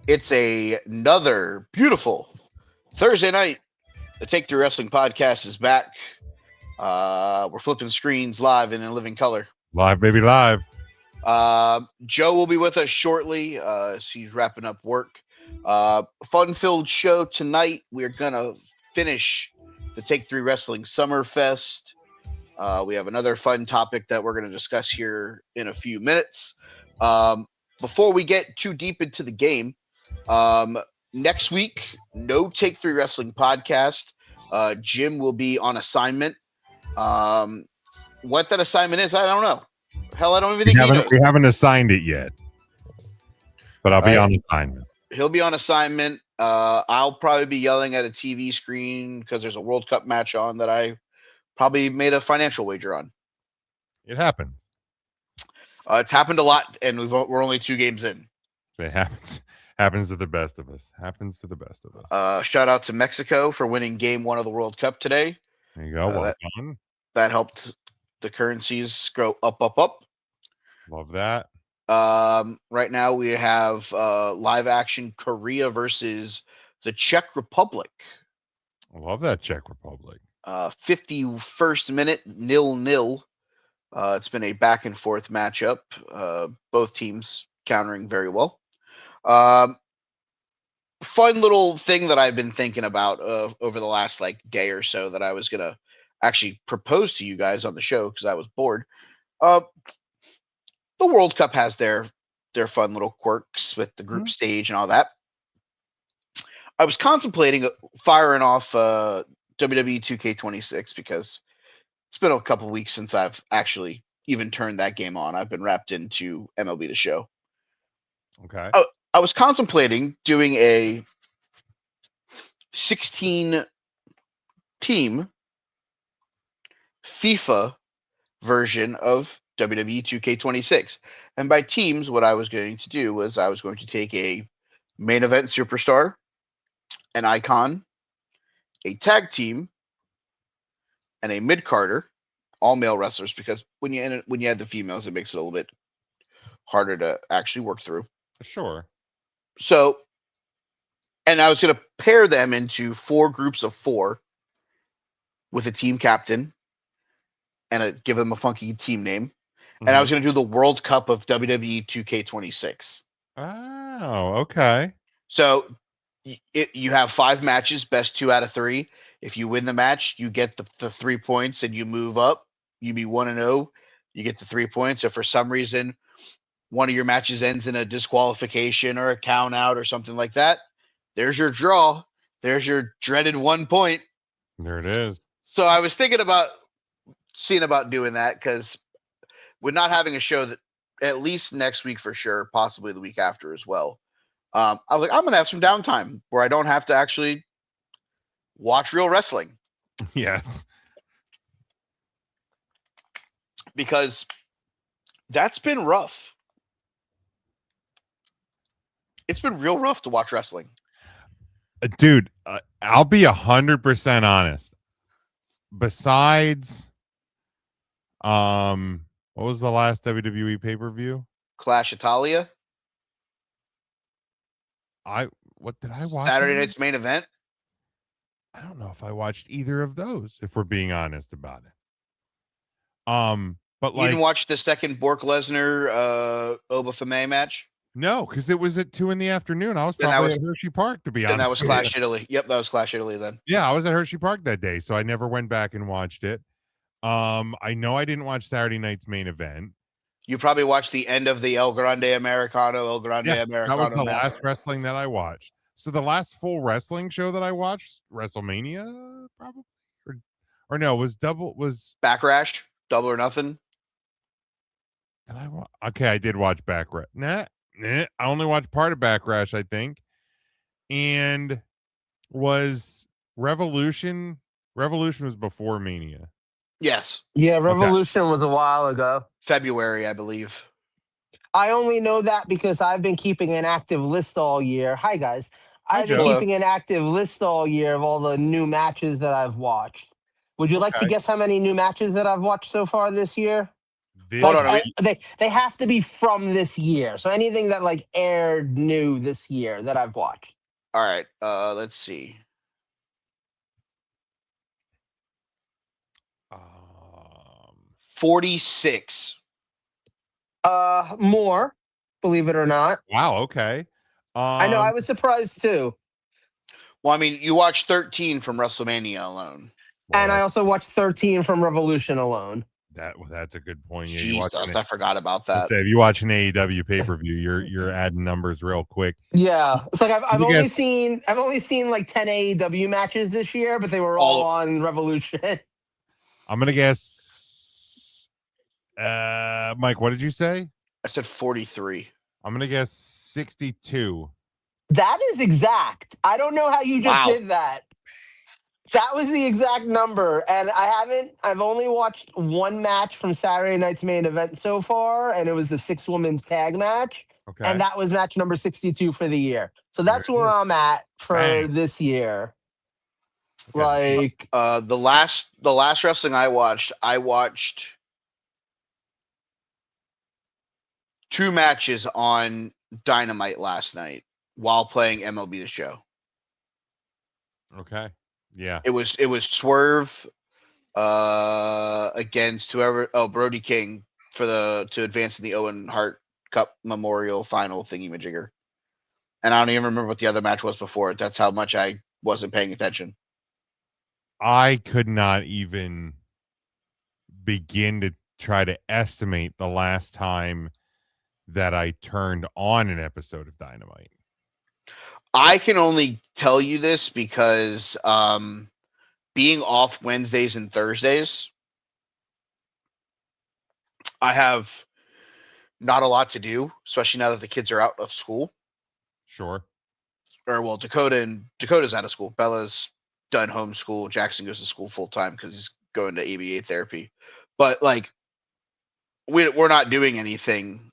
It's another beautiful Thursday night. The Take Three Wrestling Podcast is back. We're flipping screens live and in living color. Live, baby, live. Joe will be with us shortly. He's wrapping up work. Fun-filled show tonight. We're gonna finish the Take Three Wrestling Summerfest. We have another fun topic that we're going to discuss here in a few minutes. Before we get too deep into the game, next week, no Take Three Wrestling podcast. Jim will be on assignment. What that assignment is, I don't know. Hell, I don't even think he knows. We haven't assigned it yet, but I'll be on assignment. He'll be on assignment. I'll probably be yelling at a TV screen because there's a World Cup match on that I probably made a financial wager on. It happens. It's happened a lot, and we're only 2 games in. It happens. Happens to the best of us. Happens to the best of us. Shout out to Mexico for winning Game 1 of the World Cup today. There you go. Well done. That helped the currencies grow up. Love that. Right now we have live action Korea versus the Czech Republic. I love that Czech Republic. 51st minute, 0-0. It's been a back and forth matchup. Both teams countering very well. Fun little thing that I've been thinking about over the last day or so that I was gonna actually propose to you guys on the show because I was bored. The World Cup has their fun little quirks with the group stage and all that. I was contemplating firing off WWE 2K26 because it's been a couple weeks since I've actually even turned that game on. I've been wrapped into MLB The Show. Okay. I was contemplating doing a 16-team FIFA version of WWE 2K26. And by teams, what I was going to do was I was going to take a main event superstar, an icon, a tag team, and a mid-carder, all male wrestlers, because when you add the females, it makes it a little bit harder to actually work through. Sure. So, and I was going to pair them into 4 groups of 4 with a team captain and give them a funky team name. And I was going to do the World Cup of WWE 2K26. Oh, okay. So you have 5 matches, best 2 out of 3. If you win the match, you get the 3 points and you move up. You be 1-0, you get the 3 points. If for some reason one of your matches ends in a disqualification or a count out or something like that, there's your draw. There's your dreaded 1 point. There it is. So I was thinking about doing that because we're not having a show that at least next week for sure, possibly the week after as well. I was like, I'm going to have some downtime where I don't have to actually watch real wrestling. Yes. Because that's been rough. It's been real rough to watch wrestling. Dude, I'll be 100% honest. Besides, what was the last WWE pay-per-view? Clash Italia. What did I watch? Saturday night's main event. I don't know if I watched either of those, if we're being honest about it. But you didn't watch the second Bork Lesnar Oba Fame match? No, because it was at 2 p.m. I was probably at Hershey Park, to be honest. And that was Clash Italy. Yep, that was Clash Italy then. Yeah, I was at Hershey Park that day, so I never went back and watched it. I know I didn't watch Saturday night's main event. You probably watched the end of the El Grande Americano. That was the last wrestling that I watched. So the last full wrestling show that I watched, WrestleMania, probably, or no, was Backlash, Double or Nothing. Okay, I did watch Backlash. Nah, I only watched part of Backlash, I think, and was Revolution. Revolution was before Mania. Yes. Yeah, Revolution was a while ago. February, I believe. I only know that because I've been keeping an active list all year. Hi, guys. I've been keeping an active list all year of all the new matches that I've watched. Would you like to guess how many new matches that I've watched so far this year? Hold on. They have to be from this year. So anything that like aired new this year that I've watched. All right. Let's see. Um, 46. More, believe it or not. Wow. Okay. I know. I was surprised too. Well, I mean, you watched 13 from WrestleMania alone. Well, And I also watched 13 from Revolution alone. That's a good point. Yeah, Jesus, I forgot about that. If you watch an AEW pay-per-view, you're adding numbers real quick. Yeah, it's like I've only seen like 10 AEW matches this year, but they were all on Revolution. I'm gonna guess. Mike, what did you say? I said 43. I'm gonna guess 62. That is exact. I don't know how you just did that. That was the exact number. And I've only watched one match from Saturday night's main event so far, and it was the 6-women's tag match. Okay. And that was match number 62 for the year. So that's where I'm at for this year. Okay. Like the last wrestling I watched 2 matches on Dynamite last night while playing MLB The Show. Okay. Yeah. It was Swerve against Brody King to advance in the Owen Hart Cup Memorial Final thingy-majigger. And I don't even remember what the other match was before it. That's how much I wasn't paying attention. I could not even begin to try to estimate the last time that I turned on an episode of Dynamite. I can only tell you this because being off Wednesdays and Thursdays, I have not a lot to do, especially now that the kids are out of school. Sure. Or well, Dakota's out of school. Bella's done homeschool. Jackson goes to school full time because he's going to ABA therapy. But like, we're not doing anything.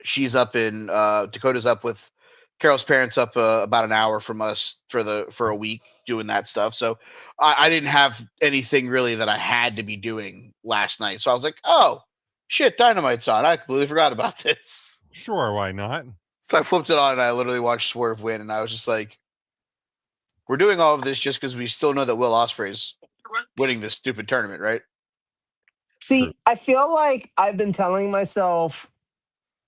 She's up in Dakota's up with Carol's parents up about an hour from us for a week doing that stuff. So I didn't have anything really that I had to be doing last night. So I was like, oh shit, Dynamite's on. I completely forgot about this. Sure, why not? So I flipped it on and I literally watched Swerve win, and I was just like, we're doing all of this just because we still know that Will Ospreay's winning this stupid tournament, right? See, I feel like I've been telling myself,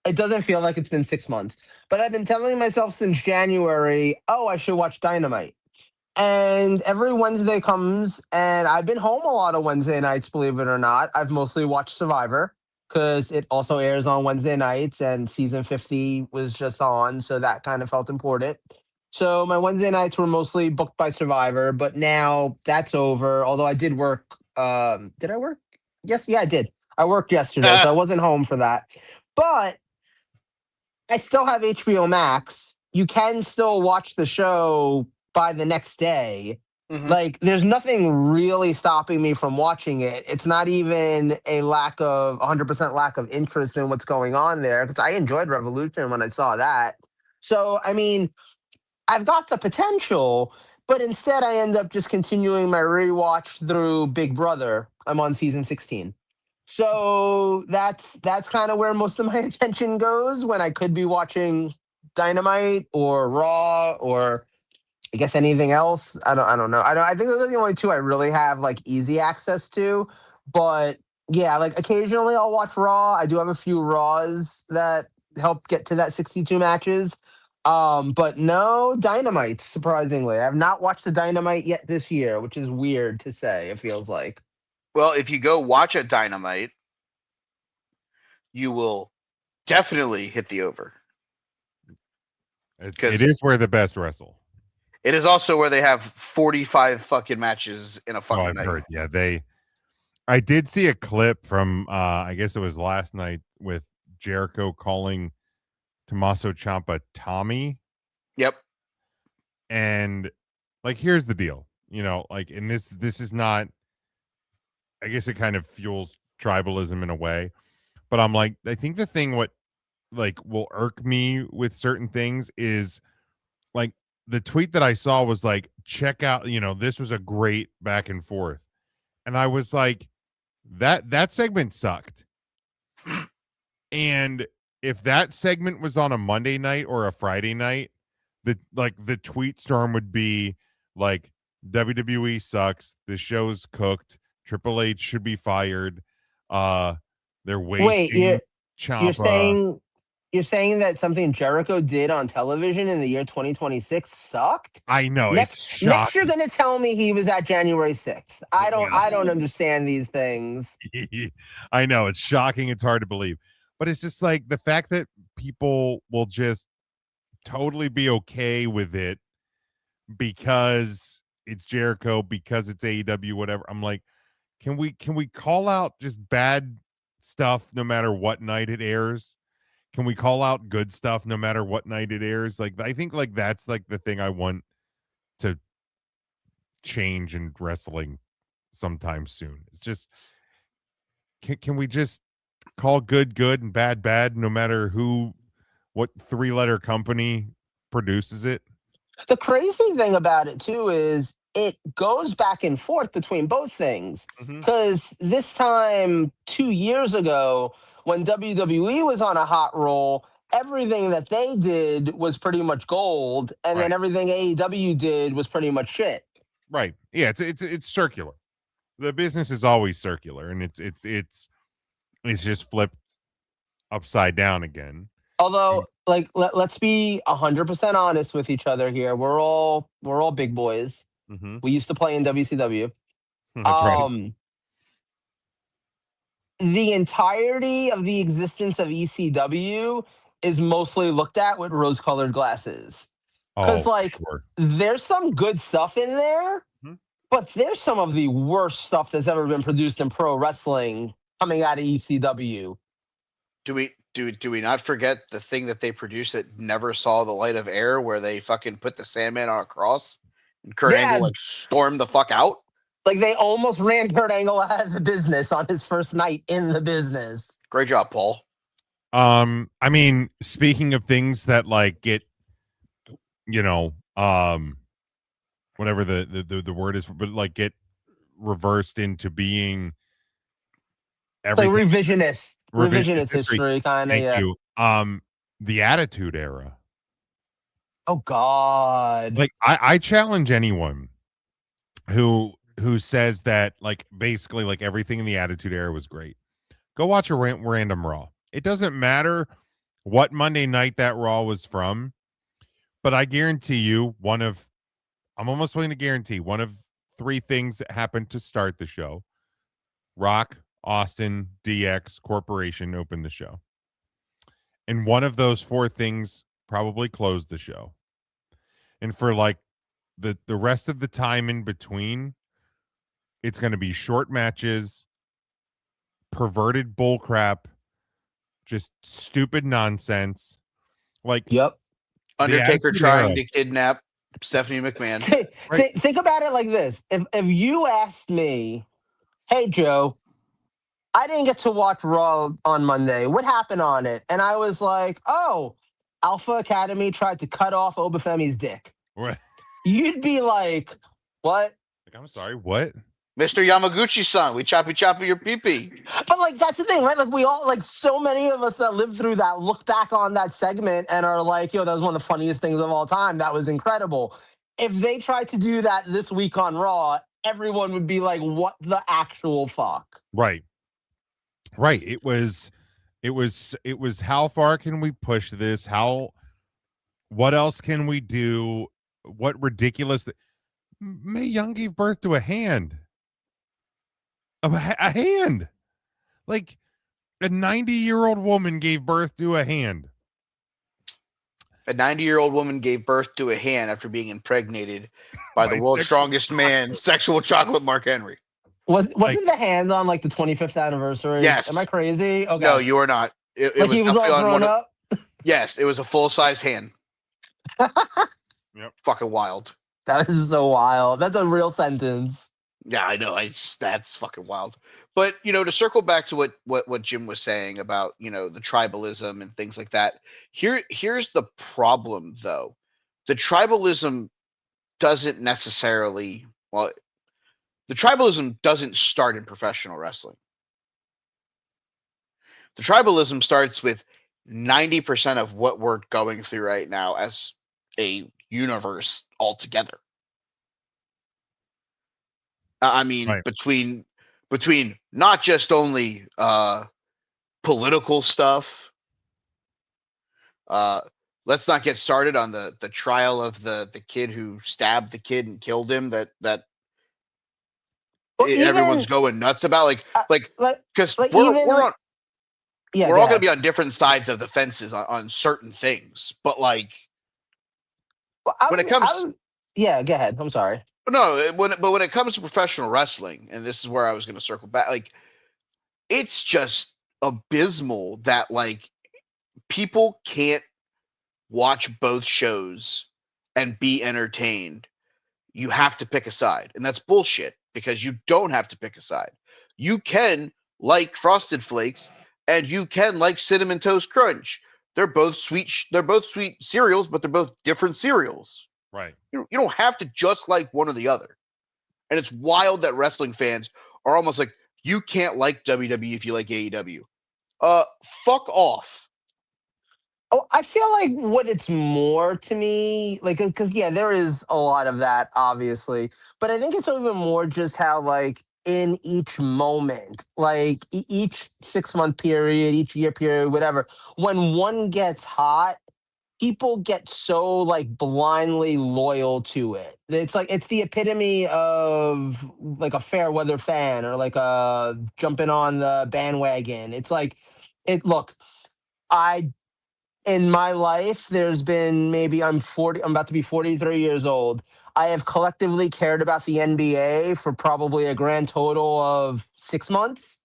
it doesn't feel like it's been 6 months, but I've been telling myself since January, oh, I should watch Dynamite. And every Wednesday comes, and I've been home a lot of Wednesday nights, believe it or not. I've mostly watched Survivor because it also airs on Wednesday nights, and season 50 was just on, so that kind of felt important. So my Wednesday nights were mostly booked by Survivor, but now that's over. Although I did work. Did I work? Yes, yeah, I did. I worked yesterday, so I wasn't home for that. But I still have HBO Max. You can still watch the show by the next day. Mhm. Like, there's nothing really stopping me from watching it. It's not even a 100% lack of interest in what's going on there, because I enjoyed Revolution when I saw that. So, I mean, I've got the potential, but instead I end up just continuing my rewatch through Big Brother. I'm on season 16. So that's kind of where most of my attention goes when I could be watching Dynamite or Raw or I guess anything else. I don't know. I think those are the only 2 I really have like easy access to. But yeah, like occasionally I'll watch Raw. I do have a few Raws that help get to that 62 matches. But no Dynamite, surprisingly. I've not watched the Dynamite yet this year, which is weird to say, it feels like. Well, if you go watch a Dynamite, you will definitely hit the over. It is where the best wrestle. It is also where they have 45 fucking matches in a fucking night. Heard. Yeah, I did see a clip from I guess it was last night with Jericho calling Tommaso Ciampa Tommy. Yep. And like, here's the deal, like, and this is not, I guess it kind of fuels tribalism in a way, but I'm like, I think the thing what like will irk me with certain things is like the tweet that I saw was like, check out, this was a great back and forth. And I was like, that segment sucked. And if that segment was on a Monday night or a Friday night, the tweet storm would be like, WWE sucks, the show's cooked, Triple H should be fired, they're Wait, wasting you're Ciampa. saying that something Jericho did on television in the year 2026 sucked? I know, it's Next you're shocking. gonna tell me he was at January 6th. I Yes. don't understand these things. I know, it's shocking, it's hard to believe. But it's just like the fact that people will just totally be okay with it because it's Jericho, because it's AEW, whatever. I'm like, can we call out just bad stuff no matter what night it airs? Can we call out good stuff no matter what night it airs? Like, I think like that's like the thing I want to change in wrestling sometime soon. It's just, can we just call good good and bad bad no matter what 3-letter company produces it? The crazy thing about it too is it goes back and forth between both things. Mhm. Because this time 2 years ago, when WWE was on a hot roll, everything that they did was pretty much gold, and then Right. everything AEW did was pretty much shit. Right. Yeah, it's circular. The business is always circular, and it's just flipped upside down again. Although, like, let's be 100% honest with each other here. We're all big boys. Mm-hmm. We used to play in WCW. That's right. Um, the entirety of the existence of ECW is mostly looked at with rose-colored glasses. Because, Oh, like, sure. there's some good stuff in there, Mhm. but there's some of the worst stuff that's ever been produced in pro wrestling coming out of ECW. Do we not forget the thing that they produced that never saw the light of air, where they fucking put the Sandman on a cross and Kurt Angle Yeah, like stormed the fuck out? like they almost ran Kurt Angle out of the business on his first night in the business. Great job, Paul. I mean, speaking of things that like get, you know, whatever the word is, but like get reversed into being It's like everything revisionist revisionist history. history, kind of. Thank Yeah. you. The Attitude Era. Oh God. Like, I challenge anyone who says that like basically like everything in the Attitude Era was great. Go watch a random Raw. It doesn't matter what Monday night that Raw was from, but I guarantee you I'm almost willing to guarantee one of 3 things that happened to start the show. Rock, Austin, DX, Corporation opened the show. And one of those 4 things probably closed the show. And for like the rest of the time in between, it's going to be short matches, perverted bullcrap, just stupid nonsense. Like Yep. the Undertaker Attitude Era, trying to kidnap Stephanie McMahon. right? Think about it like this: if you asked me, "Hey Joe, I didn't get to watch Raw on Monday. What happened on it?" and I was like, "Oh, Alpha Academy tried to cut off Obafemi's dick," Right. you'd be like, "What?" Like, I'm sorry, what? Mr. Yamaguchi-san, we choppy your pee-pee. But like that's the thing, right? Like we all like so many of us that lived through that look back on that segment and are like, yo, that was one of the funniest things of all time. That was incredible. If they tried to do that this week on Raw, everyone would be like, what the actual fuck? Right. Right. It was how far can we push this? What else can we do? What ridiculous Mae Young gave birth to a hand. A hand. Like a 90-year-old woman gave birth to a hand. A 90-year-old woman gave birth to a hand after being impregnated by the By world's sexual strongest man, sexual chocolate Mark Henry. Like, Wasn't the hand on like the 25th anniversary? Yes. Am I crazy? Okay. No, you are not. It like was he was all definitely on grown one of, up. yes, it was a full-size hand. yep. Fucking wild. That is so wild. That's a real sentence. Yeah, I know. That's fucking wild. But to circle back to what Jim was saying about the tribalism and things like that. Here's the problem, though. The tribalism doesn't necessarily. Well, the tribalism doesn't start in professional wrestling. The tribalism starts with 90% of what we're going through right now as a universe altogether. I mean, Right. between not just only political stuff. Let's not get started on the trial of the kid who stabbed the kid and killed him. That Well, everyone's even going nuts about. uh, like Because like even yeah, we're go all going to ahead. be on different sides of the fences on certain things. But like Well, when it I comes was yeah, go ahead. I'm sorry. no when it comes to professional wrestling, and this is where I was going to circle back. Like it's just abysmal that like people can't watch both shows and be entertained. You have to pick a side. And that's bullshit because you don't have to pick a side. You can like Frosted Flakes and you can like Cinnamon Toast Crunch. They're both sweet cereals, but they're both different cereals. Right. You don't have to just like one or the other. And it's wild that wrestling fans are almost like you can't like WWE if you like AEW. Fuck off. Oh, I feel like what it's more to me, like, because yeah, there is a lot of that, obviously, but I think it's even more just how, like, in each moment, like each 6 month period, each year period, whatever, when one gets hot, people get so like blindly loyal to it. It's like it's the epitome of like a fair weather fan or like a jumping on the bandwagon. It's like it. Look, I in my life, there's been maybe I'm 40, I'm about to be 43 years old. I have collectively cared about the NBA for probably a grand total of 6 months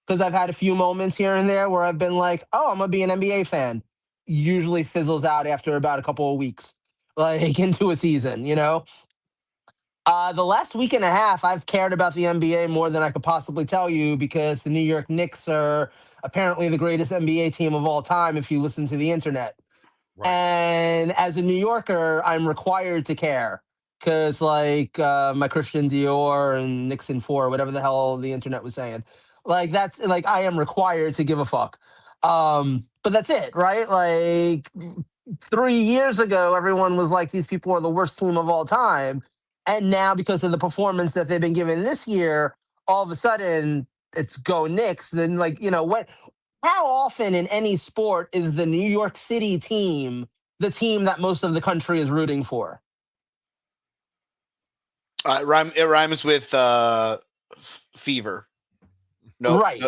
because I've had a few moments here and there where I've been like, oh, I'm going to be an NBA fan. Usually fizzles out after about a couple of weeks, like into a season, you know? The last week and a half, I've cared about the NBA more than I could possibly tell you because the New York Knicks are apparently the greatest NBA team of all time if you listen to the internet. Right. And as a New Yorker, I'm required to care because, like, my Christian Dior and Nixon 4, whatever the hell the internet was saying, like, that's like, I am required to give a fuck. But that's it, right? Like, 3 years ago, everyone was like, these people are the worst team of all time. And now, because of the performance that they've been given this year, all of a sudden it's go Knicks. Then, like, what how often in any sport is the New York City team the team that most of the country is rooting for? It rhymes with fever. Nope. Right.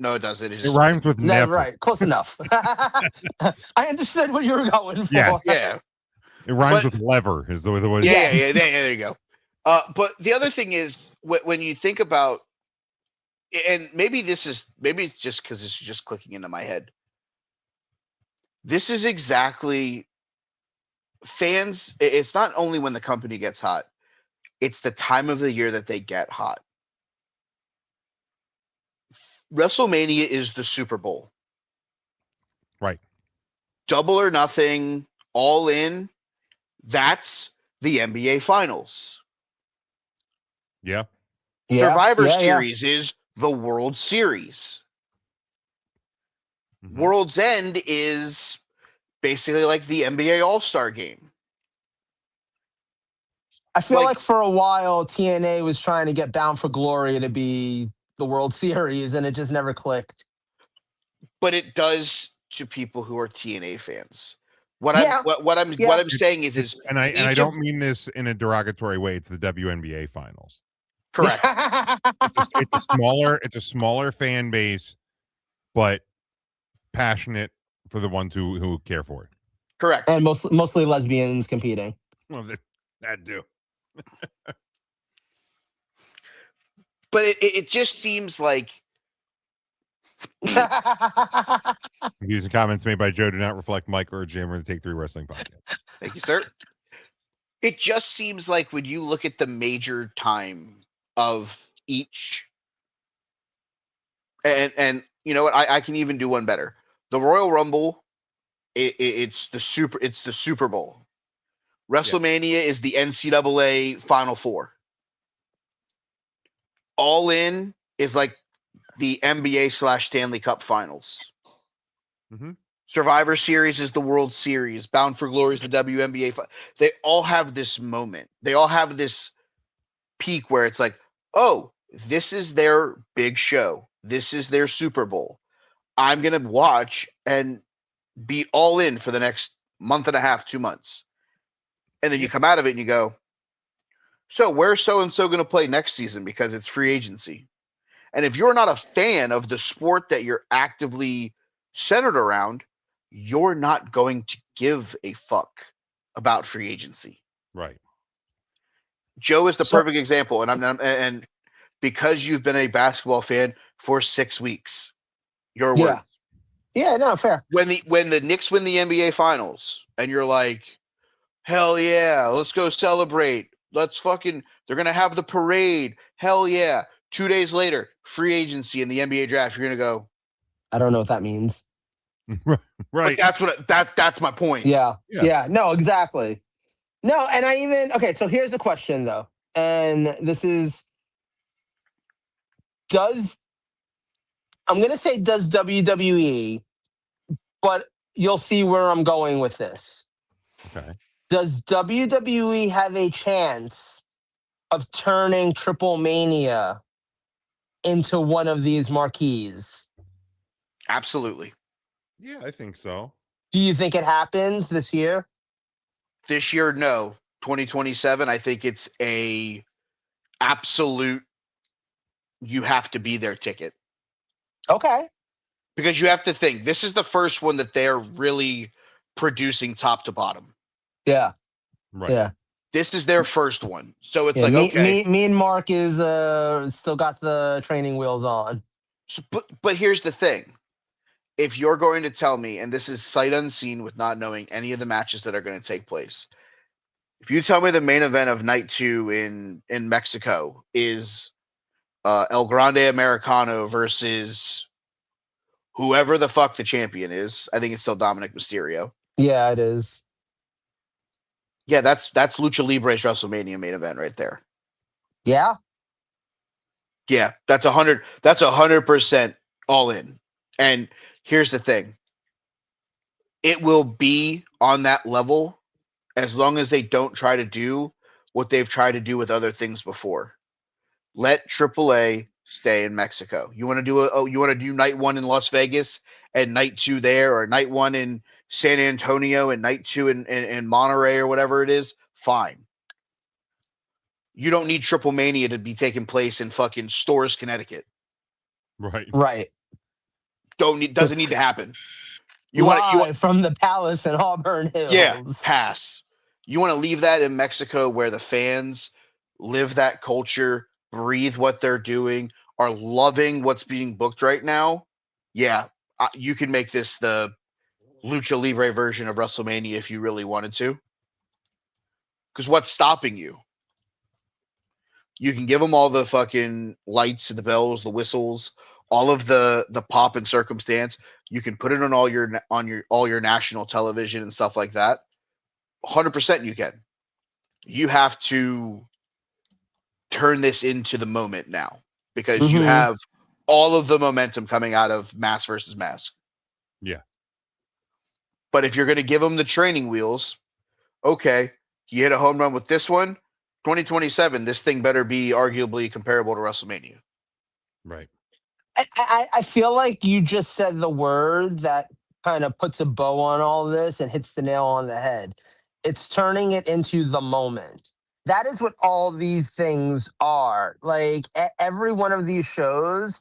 No, it doesn't. It's It just rhymes with No, never. right. Close enough. I understood what you were going for. Yes. yeah. It rhymes But with lever. Is the way the way. yeah. Yes. There you go. But the other thing is when you think about, and maybe it's just because it's just clicking into my head. This is exactly fans. It's not only when the company gets hot; it's the time of the year that they get hot. WrestleMania is the Super Bowl. Right. Double or Nothing, All In. That's the NBA Finals. Yeah. Yeah. Survivor Yeah. Yeah. Series is the World Series. Mhm. World's End is basically like the NBA All-Star game. I feel Like, like for a while TNA was trying to get Bound for Glory to be the World Series, and it just never clicked. but it does to people who are TNA fans. Yeah. What Yeah. I'm saying is And I each of don't mean this in a derogatory way. It's the WNBA finals. correct, It's a smaller fan base, but passionate for the ones who care for it. correct. And mostly lesbians competing. Well, that do. But it just seems like Views and comments made by Joe do not reflect Mike or Jim or the Take Three Wrestling Podcast. thank you, sir. It just seems like when you look at the major time of each, and you know what, I can even do one better. The Royal Rumble, it's the Super Bowl. WrestleMania is the NCAA Final Four. All In is like the NBA/Stanley Cup Finals. Mm-hmm. Survivor Series is the World Series. Bound for Glory is the WNBA. They all have this moment. They all have this peak where it's like, oh, this is their big show. This is their Super Bowl. I'm going to watch and be all in for the next month and a half, 2 months. And then you come out of it and you go, so where's so-and-so going to play next season because it's free agency? And if you're not a fan of the sport that you're actively centered around, you're not going to give a fuck about free agency. Right. Joe is the perfect example, and because you've been a basketball fan for 6 weeks, your word. Yeah, no, fair. When the Knicks win the NBA Finals, and you're like, hell yeah, let's go celebrate. They're gonna have the parade. Hell yeah. 2 days later, free agency in the NBA draft. You're gonna go, I don't know what that means. Right. But that's my point. Yeah. No, exactly. No, and okay, so here's a question though. And this is I'm gonna say does WWE, but you'll see where I'm going with this. Okay. Does WWE have a chance of turning Triple Mania into one of these marquees? Absolutely. Yeah, I think so. Do you think it happens this year? This year, no. 2027, I think it's a absolute you have to be there ticket. Okay. Because you have to think, this is the first one that they're really producing top to bottom. Yeah. Right. Yeah. This is their first one. So it's me and Mark is still got the training wheels on. So, but here's the thing. If you're going to tell me, and this is sight unseen with not knowing any of the matches that are going to take place, if you tell me the main event of night 2 in Mexico is El Grande Americano versus whoever the fuck the champion is, I think it's still Dominic Mysterio. Yeah, it is. Yeah, that's Lucha Libre's WrestleMania main event right there. Yeah. Yeah, that's 100% all in. And here's the thing. It will be on that level as long as they don't try to do what they've tried to do with other things before. Let AAA stay in Mexico. You want to do night 1 in Las Vegas and night 2 there, or night 1 in San Antonio and night 2 in Monterey or whatever it is, fine. You don't need Triple Mania to be taking place in fucking Storrs, Connecticut. Right. Doesn't need to happen. You want from the Palace in Auburn Hills. Yeah, pass. You want to leave that in Mexico where the fans live that culture, breathe what they're doing, are loving what's being booked right now. Yeah, you can make this the Lucha Libre version of WrestleMania if you really wanted to. Because what's stopping you? You can give them all the fucking lights and the bells, the whistles, all of the pop and circumstance. You can put it on all your national television and stuff like that. 100% you can. You have to turn this into the moment now because you have all of the momentum coming out of Mask versus Mask. Yeah. But if you're going to give them the training wheels, okay, you hit a home run with this one, 2027, this thing better be arguably comparable to WrestleMania. Right. I feel like you just said the word that kind of puts a bow on all this and hits the nail on the head. It's turning it into the moment. That is what all these things are. Like every one of these shows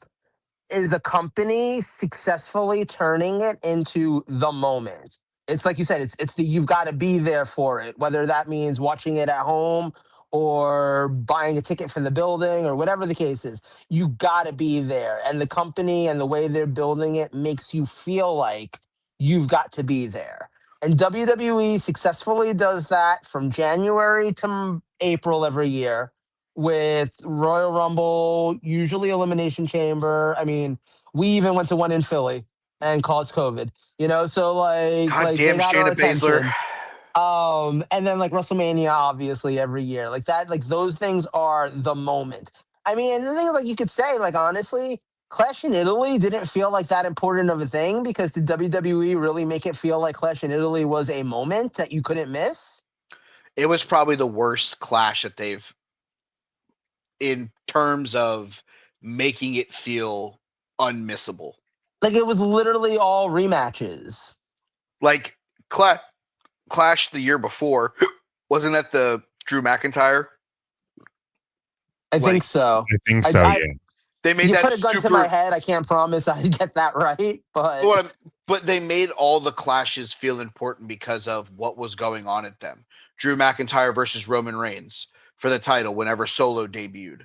is a company successfully turning it into the moment. It's like you said, it's the you've got to be there for it, whether that means watching it at home or buying a ticket for the building or whatever the case is. You got to be there. And the company and the way they're building it makes you feel like you've got to be there. And WWE successfully does that from January to April every year with Royal Rumble, usually Elimination Chamber. I mean, we even went to one in Philly and caused COVID. So God they damn got our Shayna Baszler. attention. And then like WrestleMania, obviously every year, like that, like those things are the moment. I mean, and the thing is, like you could say, like honestly, Clash in Italy didn't feel like that important of a thing because did WWE really make it feel like Clash in Italy was a moment that you couldn't miss? It was probably the worst clash that they've, in terms of making it feel unmissable. Like it was literally all rematches. Like Clash the year before, wasn't that the Drew McIntyre? I Like, think so. I think I, so. I Yeah. they made you that put a gun to my super. head. I can't promise I'd get that right, but But they made all the clashes feel important because of what was going on at them. Drew McIntyre versus Roman Reigns for the title whenever Solo debuted.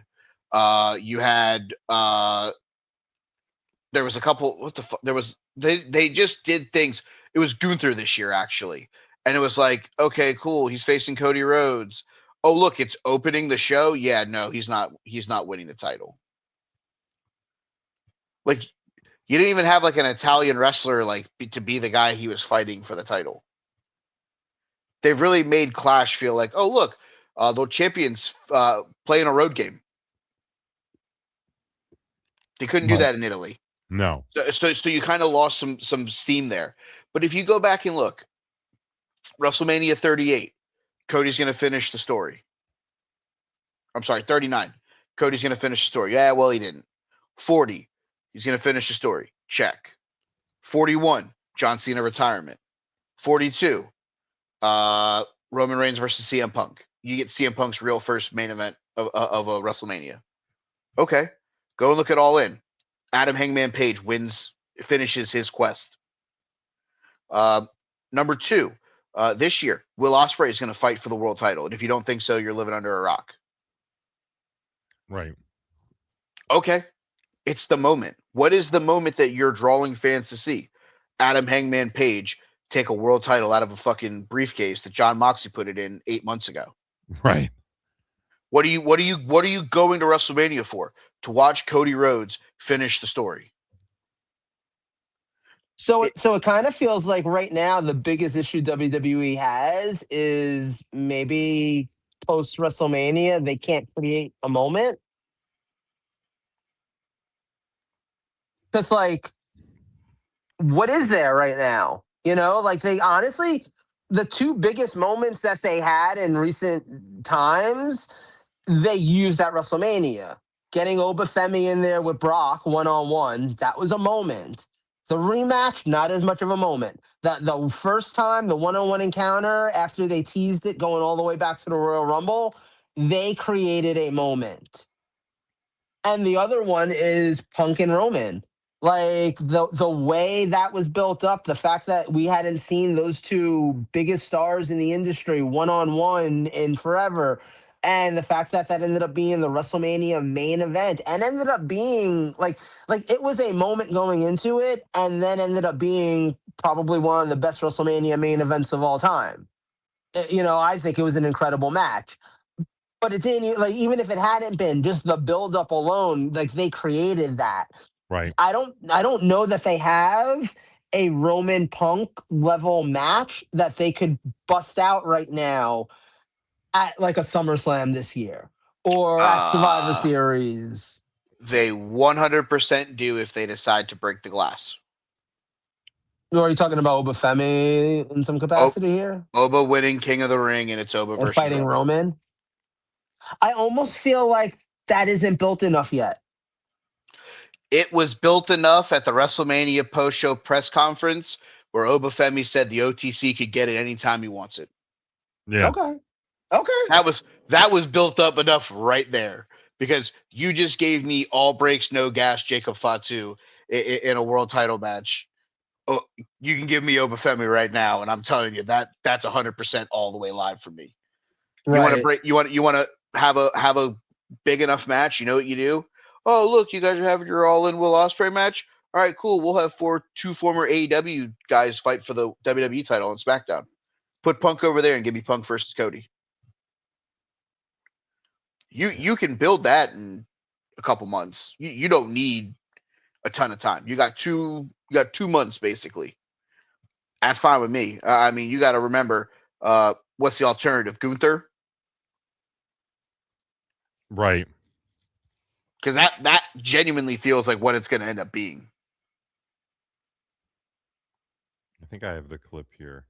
You had there was a couple. What the fuck? There was they just did things. It was Gunther this year actually, and it was like, okay, cool. He's facing Cody Rhodes. Oh look, it's opening the show. Yeah, no, he's not. He's not winning the title. Like you didn't even have like an Italian wrestler to be the guy he was fighting for the title. They've really made Clash feel like, oh look, the champions playing a road game. They couldn't do Right. that in Italy. No. So you kind of lost some steam there. But if you go back and look, WrestleMania 38, Cody's going to finish the story. I'm sorry, 39. Cody's going to finish the story. Yeah, well, he didn't. 40, he's going to finish the story. Check. 41, John Cena retirement. 42, Roman Reigns versus CM Punk. You get CM Punk's real first main event of a WrestleMania. Okay, go and look at All In. Adam Hangman Page finishes his quest. Number 2, this year, Will Ospreay is going to fight for the world title, and if you don't think so, you're living under a rock. Right. Okay, it's the moment. What is the moment that you're drawing fans to see? Adam Hangman Page take a world title out of a fucking briefcase that John Moxley put it in 8 months ago. Right. What are you going to WrestleMania for? To watch Cody Rhodes finish the story. so it kind of feels like right now the biggest issue WWE has is maybe post WrestleMania they can't create a moment. Because like what is there right now? You know, like they honestly, the two biggest moments that they had in recent times, they used at WrestleMania. Getting Obafemi in there with Brock one on one, that was a moment. The rematch, not as much of a moment. The first time, the one on one encounter after they teased it going all the way back to the Royal Rumble, they created a moment. And the other one is Punk and Roman. Like the way that was built up, the fact that we hadn't seen those two biggest stars in the industry one on one in forever, and the fact that that ended up being the WrestleMania main event, and ended up being like it was a moment going into it, and then ended up being probably one of the best WrestleMania main events of all time. You know, I think it was an incredible match. But it didn't like even if it hadn't been just the build up alone, like they created that. Right. I don't know that they have a Roman Punk level match that they could bust out right now at like a SummerSlam this year or at Survivor Uh, Series. they 100% do if they decide to break the glass. Or are you talking about Obafemi in some Oh, capacity here Oba winning King of the Ring, and it's Oba and versus fighting Roman. Roman? I almost feel like that isn't built enough yet. It was built enough at the WrestleMania post-show press conference where Obafemi said the OTC could get it anytime he wants it. Yeah. Okay. Okay. That was built up enough right there because you just gave me all breaks no gas Jacob Fatu in a world title match. Oh, you can give me Obafemi right now, and I'm telling you that's 100% all the way live for me. You want to Right. break? You want to have a big enough match? You know what you do? Oh, look, you guys are having your All In Will Ospreay match. All right, cool. We'll have two former AEW guys fight for the WWE title on SmackDown. Put Punk over there and give me Punk versus Cody. You can build that in a couple months. You don't need a ton of time. You got 2 months basically. That's fine with me. I mean, you got to remember, what's the alternative? Gunther. Right. Because that genuinely feels like what it's going to end up being. I think I have the clip here.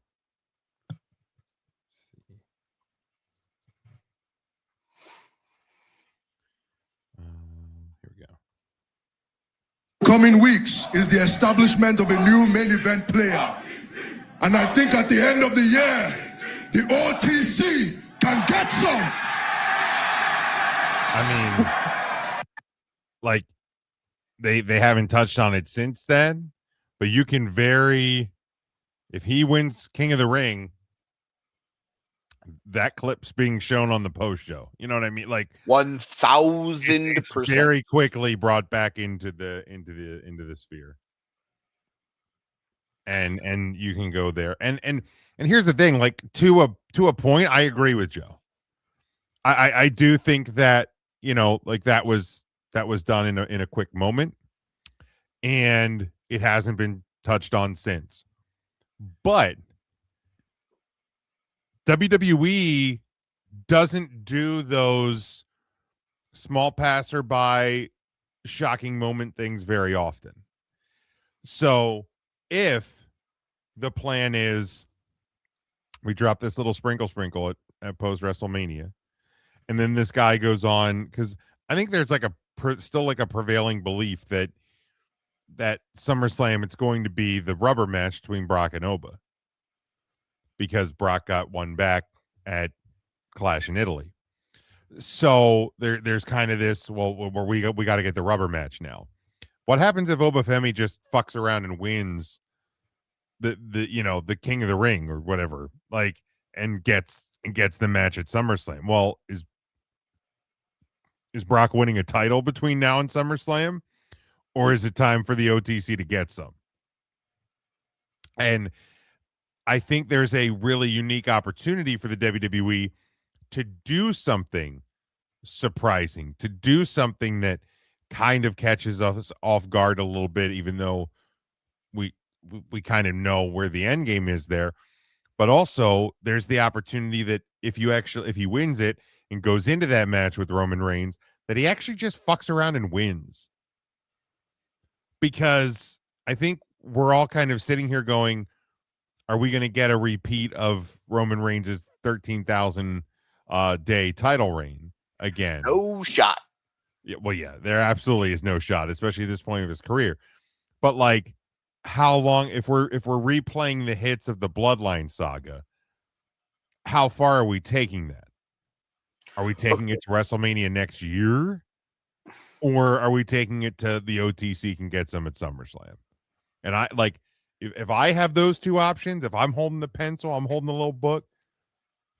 Let's see. Here we go. Coming weeks is the establishment of a new main event player. And I think at the end of the year, the OTC can get some. I mean, like they haven't touched on it since then, but you can if he wins King of the Ring, that clip's being shown on the post show. You know what I mean? Like 1,000%. It's very quickly brought back into the sphere. And you can go there. And here's the thing, like to a point, I agree with Joe. I do think that, like that was done in a quick moment, and it hasn't been touched on since. But WWE doesn't do those small passerby shocking moment things very often. So if the plan is we drop this little sprinkle at post WrestleMania, and then this guy goes on, because I think there's like still like a prevailing belief that SummerSlam, it's going to be the rubber match between Brock and Oba, because Brock got one back at Clash in Italy. So there's kind of this, well, where we got to get the rubber match now. What happens if Oba Femi just fucks around and wins the King of the Ring or whatever, like, and gets the match at SummerSlam? Well, is Brock winning a title between now and SummerSlam, or is it time for the OTC to get some? And I think there's a really unique opportunity for the WWE to do something surprising, to do something that kind of catches us off guard a little bit, even though we kind of know where the end game is there. But also there's the opportunity that if he wins it and goes into that match with Roman Reigns, that he actually just fucks around and wins. Because I think we're all kind of sitting here going, are we going to get a repeat of Roman Reigns' 13,000 day title reign again? No shot. Yeah, well, yeah, there absolutely is no shot, especially at this point of his career. But like, how long, if we're replaying the hits of the Bloodline saga, how far are we taking that? Are we taking it to WrestleMania next year? Or are we taking it to the OTC can get some at SummerSlam? And I like, if I have those two options, if I'm holding the pencil, I'm holding the little book,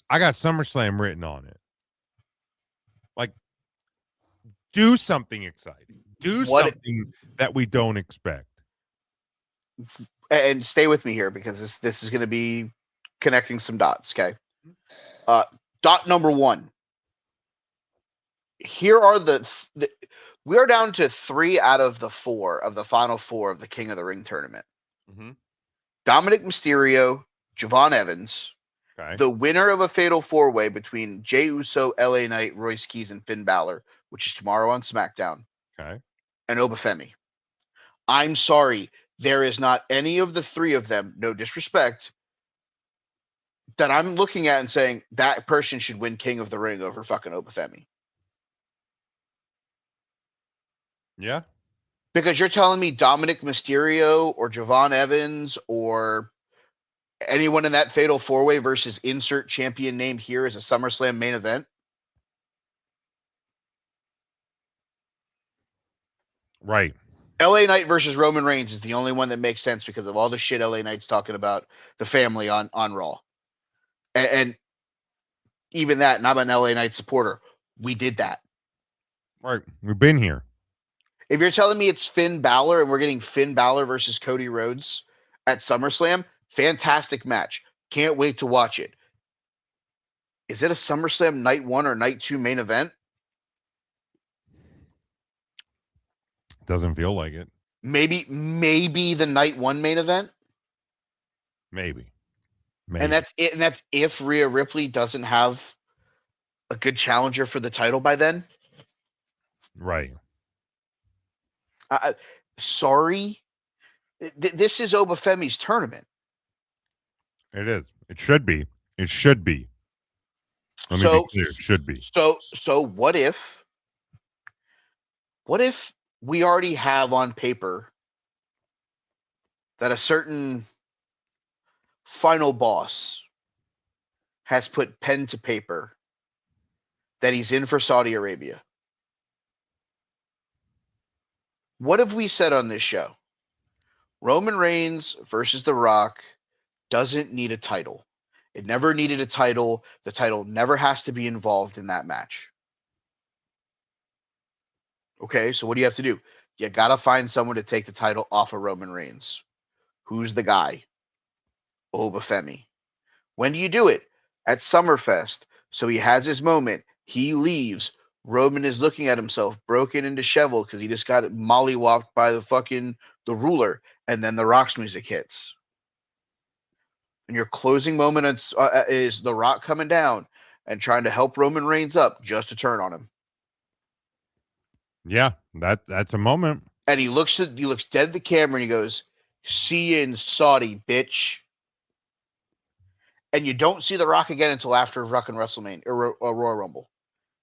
I got SummerSlam written on it. Like, do something exciting. Do something that we don't expect. And stay with me here, because this is going to be connecting some dots, okay? Dot number one. Here are we are down to 3 out of the 4 of the final 4 of the King of the Ring tournament. Mm-hmm. Dominic Mysterio, Javon Evans, okay, the winner of a fatal 4-way between Jey Uso, LA Knight, Royce Keys, and Finn Balor, which is tomorrow on SmackDown, okay, and Oba Femi. I'm sorry, there is not any of the 3 of them, no disrespect, that I'm looking at and saying that person should win King of the Ring over fucking Oba Femi. Yeah. Because you're telling me Dominic Mysterio or Javon Evans or anyone in that fatal 4-way versus insert champion name here is a SummerSlam main event? Right. LA Knight versus Roman Reigns is the only one that makes sense because of all the shit LA Knight's talking about the family on Raw. And even that, and I'm an LA Knight supporter, we did that. Right. We've been here. If you're telling me it's Finn Balor and we're getting Finn Balor versus Cody Rhodes at SummerSlam, fantastic match. Can't wait to watch it. Is it a SummerSlam night 1 or night 2 main event? Doesn't feel like it. Maybe the night 1 main event. Maybe. And that's it. And that's if Rhea Ripley doesn't have a good challenger for the title by then. Right. Sorry, this is Obafemi's tournament. It is. It should be. It should be. Let me be So, clear. It should be. so what if we already have on paper that a certain final boss has put pen to paper that he's in for Saudi Arabia? What have we said on this show? Roman Reigns versus The Rock doesn't need a title. It never needed a title. The title never has to be involved in that match. Okay, so what do you have to do? You got to find someone to take the title off of Roman Reigns. Who's the guy? Obafemi. When do you do it? At Summerfest. So he has his moment. He leaves. Roman is looking at himself, broken and disheveled because he just got mollywopped by the ruler. And then the Rock's music hits. And your closing moment is The Rock coming down and trying to help Roman Reigns up just to turn on him. Yeah, that's a moment. And he looks dead at the camera and he goes, "See you in Saudi, bitch." And you don't see The Rock again until after fucking WrestleMania or Royal Rumble,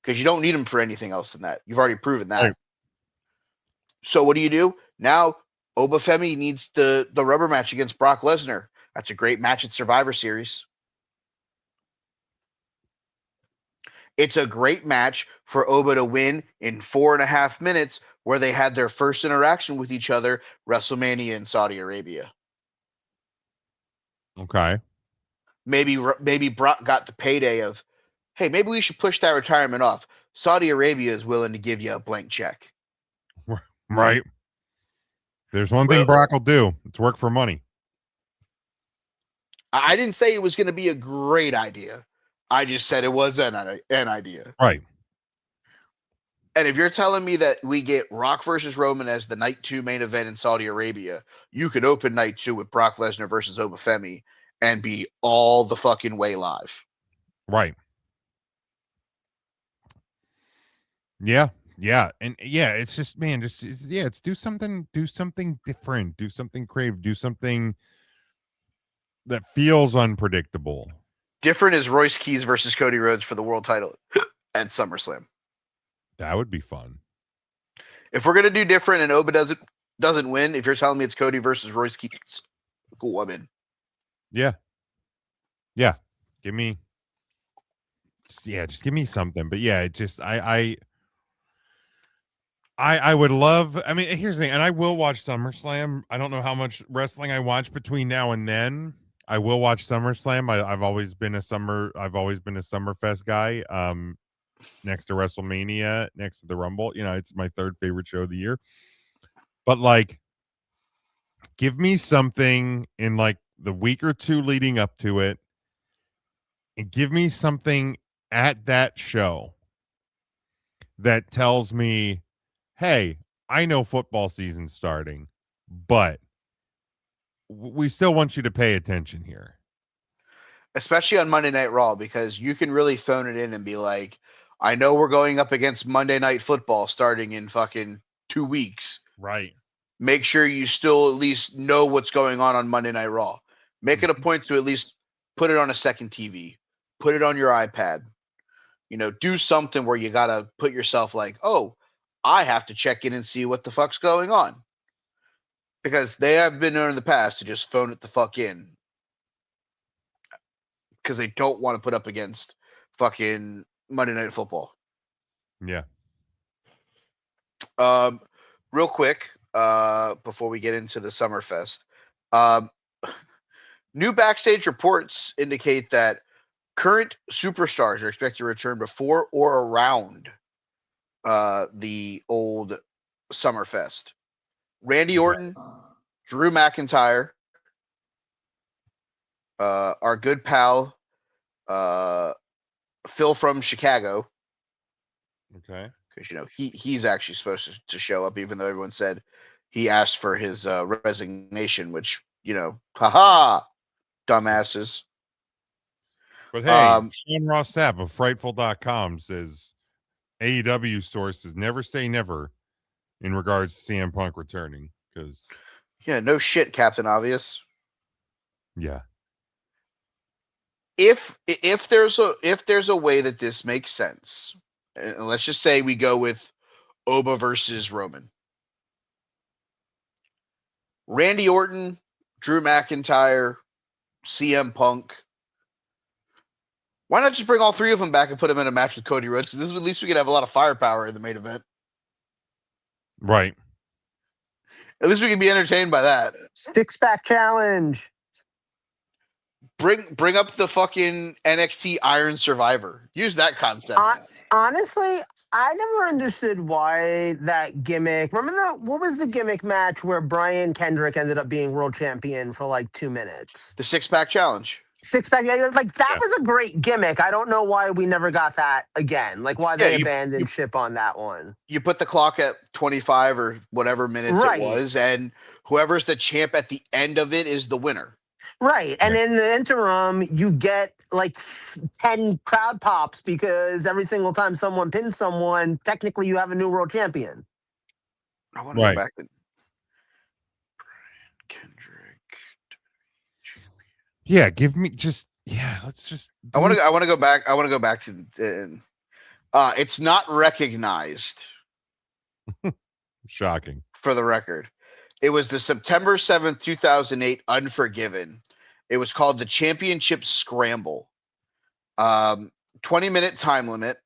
because you don't need him for anything else than that. You've already proven that. Right. So what do? Now Obafemi needs the rubber match against Brock Lesnar. That's a great match at Survivor Series. It's a great match for Oba to win in 4.5 minutes, where they had their first interaction with each other, WrestleMania in Saudi Arabia. Okay. Maybe Brock got the payday of, hey, maybe we should push that retirement off. Saudi Arabia is willing to give you a blank check. Right. There's one thing Brock will do. It's work for money. I didn't say it was going to be a great idea. I just said it was an idea. Right. And if you're telling me that we get Rock versus Roman as the night 2 main event in Saudi Arabia, you could open night 2 with Brock Lesnar versus Obafemi and be all the fucking way live. Right. Yeah. Yeah. And yeah, it's just, man, it's do something different, do something creative, do something that feels unpredictable. Different is Royce Keys versus Cody Rhodes for the world title at SummerSlam. That would be fun. If we're gonna do different and Oba doesn't win, if you're telling me it's Cody versus Royce Keys, cool, I'm in. Yeah. Yeah. Just give me something. But yeah, it just I would love. I mean, here's the thing, and I will watch SummerSlam. I don't know how much wrestling I watch between now and then. I will watch SummerSlam. I've always been a Summerfest guy. Next to WrestleMania, next to the Rumble. You know, it's my third favorite show of the year. But like, give me something in like the week or two leading up to it, and give me something at that show that tells me, hey, I know football season's starting, but we still want you to pay attention here. Especially on Monday Night Raw, because you can really phone it in and be like, I know we're going up against Monday Night Football starting in fucking 2 weeks. Right. Make sure you still at least know what's going on Monday Night Raw. Make it a point to at least put it on a second TV. Put it on your iPad. You know, do something where you got to put yourself like, oh, I have to check in and see what the fuck's going on. Because they have been known in the past to just phone it the fuck in. Because they don't want to put up against fucking Monday Night Football. Yeah. Real quick, before we get into the Summerfest, new backstage reports indicate that current superstars are expected to return before or around the old Summerfest. Randy Orton, Drew McIntyre, our good pal, Phil from Chicago. Okay. Because, you know, he's actually supposed to show up, even though everyone said he asked for his resignation, which, you know, haha, dumbasses. But hey, Sean Ross Sapp of Frightful.com says AEW sources never say never, in regards to CM Punk returning, because Yeah, no shit, Captain Obvious. yeah, If there's a way that this makes sense, and let's just say we go with Oba versus Roman, Randy Orton, Drew McIntyre, CM Punk. Why not just bring all three of them back and put them in a match with Cody Rhodes? At least we could have a lot of firepower in the main event. right. At least we can be entertained by that. 6-pack challenge. Bring up the fucking NXT Iron Survivor. Use that concept. Honestly, I never understood why that gimmick. Remember what was the gimmick match where Brian Kendrick ended up being world champion for like 2 minutes? The 6-pack challenge. 6-pack, like that Yeah. was a great gimmick. I don't know why we never got that again. Like why they abandoned ship on that one. You put the clock at 25 or whatever minutes Right. it was, and whoever's the champ at the end of it is the winner. Right. And Right. in the interim, you get like 10 crowd pops because every single time someone pins someone, technically you have a new world champion. I want to Right. go back to Brian Kendrick. Yeah, give me just let's just. I want to go back. I want to go back to. It's not recognized. Shocking. For the record, it was the September 7th, 2008 Unforgiven. It was called the Championship Scramble. 20-minute time limit.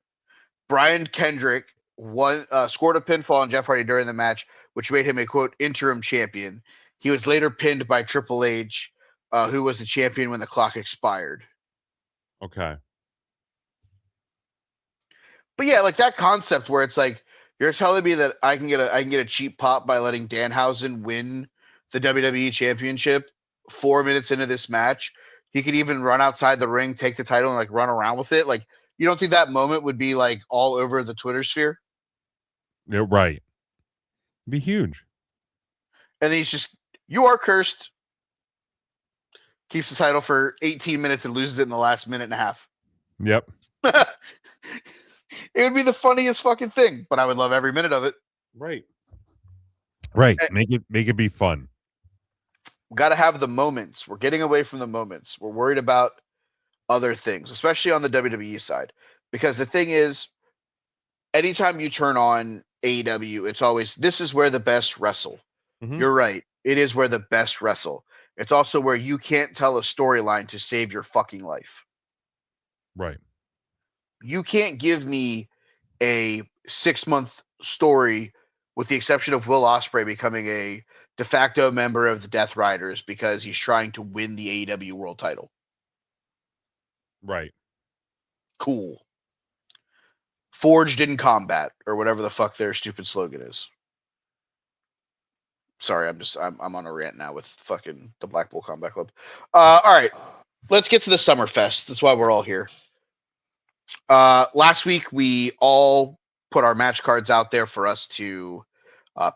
Brian Kendrick scored a pinfall on Jeff Hardy during the match, which made him a quote interim champion. He was later pinned by Triple H, who was the champion when the clock expired. Okay. But yeah, like that concept where it's like you're telling me that I can get a cheap pop by letting Danhausen win the WWE Championship 4 minutes into this match. He could even run outside the ring, take the title, and like run around with it. Like, you don't think that moment would be like all over the Twitter sphere? Yeah, right. Be huge. And then he's just, you are cursed. Keeps the title for 18 minutes and loses it in the last minute and a half. Yep. It would be the funniest fucking thing, but I would love every minute of it. Right. Right. Make it be fun. We got to have the moments. We're getting away from the moments. We're worried about other things, especially on the WWE side. Because the thing is, anytime you turn on AEW, it's always, this is where the best wrestle. Mhm. You're right. It is where the best wrestle. It's also where you can't tell a storyline to save your fucking life. Right. You can't give me a 6-month story with the exception of Will Ospreay becoming a de facto member of the Death Riders because he's trying to win the AEW world title. Right. Cool. Forged in combat or whatever the fuck their stupid slogan is. Sorry, I'm on a rant now with fucking the Blackpool Combat Club. All right, let's get to the Summerfest. That's why we're all here. Last week we all put our match cards out there for us to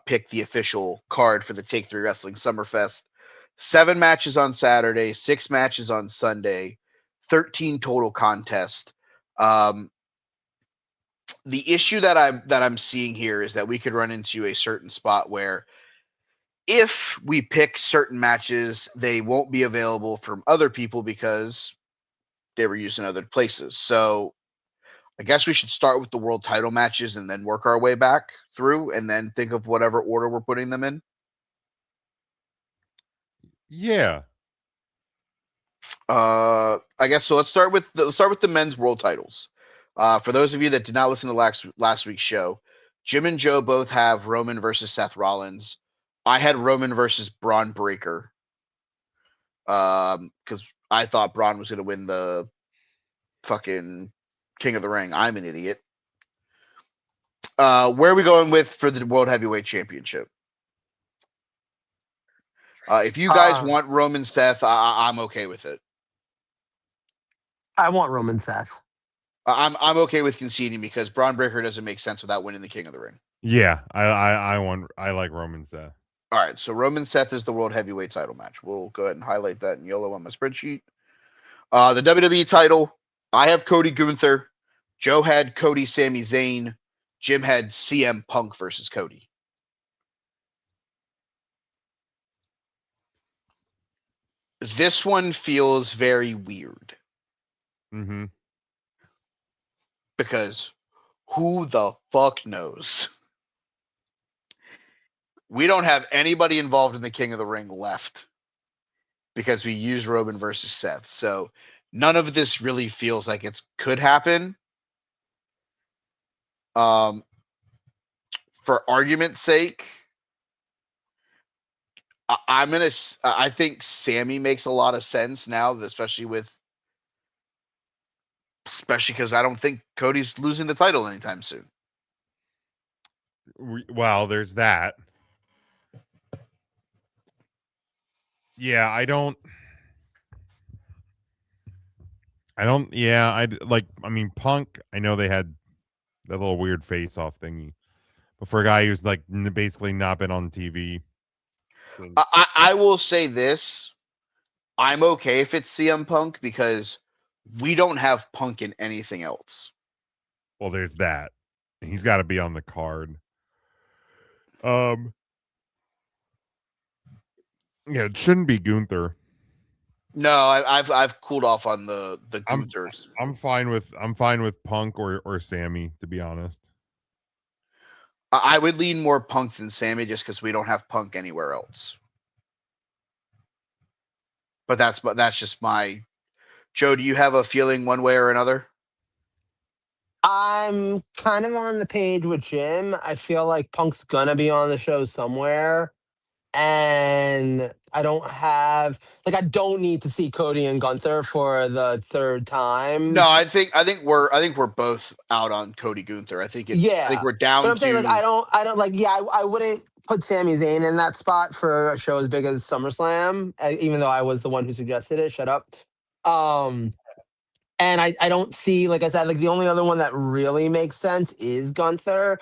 pick the official card for the Take 3 Wrestling Summerfest. 7 matches on Saturday, 6 matches on Sunday, 13 total contests. The issue that I'm seeing here is that we could run into a certain spot where if we pick certain matches, they won't be available from other people because they were used in other places. So I guess we should start with the world title matches and then work our way back through and then think of whatever order we're putting them in. Yeah. I guess so. Let's start with the men's world titles. For those of you that did not listen to last week's show, Jim and Joe both have Roman versus Seth Rollins. I had Roman versus Braun Breaker. Because I thought Braun was going to win the fucking King of the Ring. I'm an idiot. Where are we going with for the World Heavyweight Championship? If you guys want Roman Seth, I'm okay with it. I want Roman Seth. I'm okay with conceding because Braun Breaker doesn't make sense without winning the King of the Ring. Yeah. I like Roman Seth. All right, so Roman Seth is the World Heavyweight title match. We'll go ahead and highlight that in yellow on my spreadsheet. The WWE title, I have Cody Gunther. Joe had Cody Sami Zayn. Jim had CM Punk versus Cody. This one feels very weird Mm-hmm. because who the fuck knows? We don't have anybody involved in the King of the Ring left because we used Roman versus Seth. So none of this really feels like it could happen. For argument's sake, I think Sammy makes a lot of sense now, especially because I don't think Cody's losing the title anytime soon. Well, there's that. Yeah, I don't. Yeah, I mean, Punk. I know they had that little weird face-off thingy, but for a guy who's like basically not been on TV since. I will say this: I'm okay if it's CM Punk because we don't have Punk in anything else. Well, there's that. He's got to be on the card. Yeah, it shouldn't be Gunther. No, I've cooled off on the Gunthers. I'm fine with Punk or Sammy, to be honest. I would lean more Punk than Sammy just because we don't have Punk anywhere else. But that's just my. Joe, do you have a feeling one way or another? I'm kind of on the page with Jim. I feel like Punk's gonna be on the show somewhere. And I don't need to see Cody and Gunther for the third time. No, I think we're both out on Cody Gunther. I think Yeah. we're down But I'm saying, to. I don't like, yeah, I wouldn't put Sami Zayn in that spot for a show as big as SummerSlam, even though I was the one who suggested it. Shut up. And I don't see, like I said, like the only other one that really makes sense is Gunther.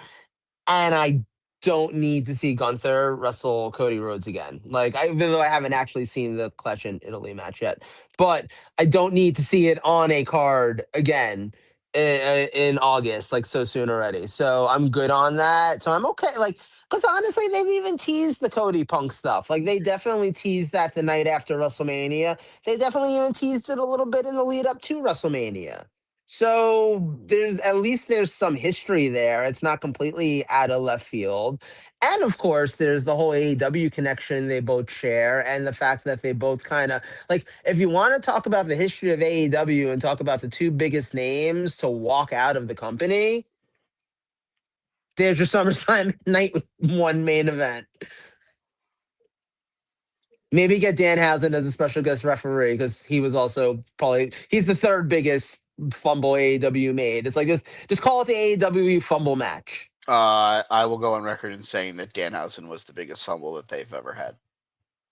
And I don't need to see Gunther wrestle Cody Rhodes again. Like, even though I haven't actually seen the Clash in Italy match yet, but I don't need to see it on a card again in August, like so soon already. So I'm good on that. So I'm okay. Like, because honestly, they've even teased the Cody Punk stuff. Like, they definitely teased that the night after WrestleMania. They definitely even teased it a little bit in the lead up to WrestleMania. So there's some history there. It's not completely out of left field. And of course, there's the whole AEW connection they both share, and the fact that they both kind of like, if you want to talk about the history of AEW and talk about the two biggest names to walk out of the company, there's your SummerSlam night one main event. Maybe get Danhausen as a special guest referee because he was also he's the third biggest fumble AEW made. It's like just call it the AEW fumble match. I will go on record in saying that Danhausen was the biggest fumble that they've ever had.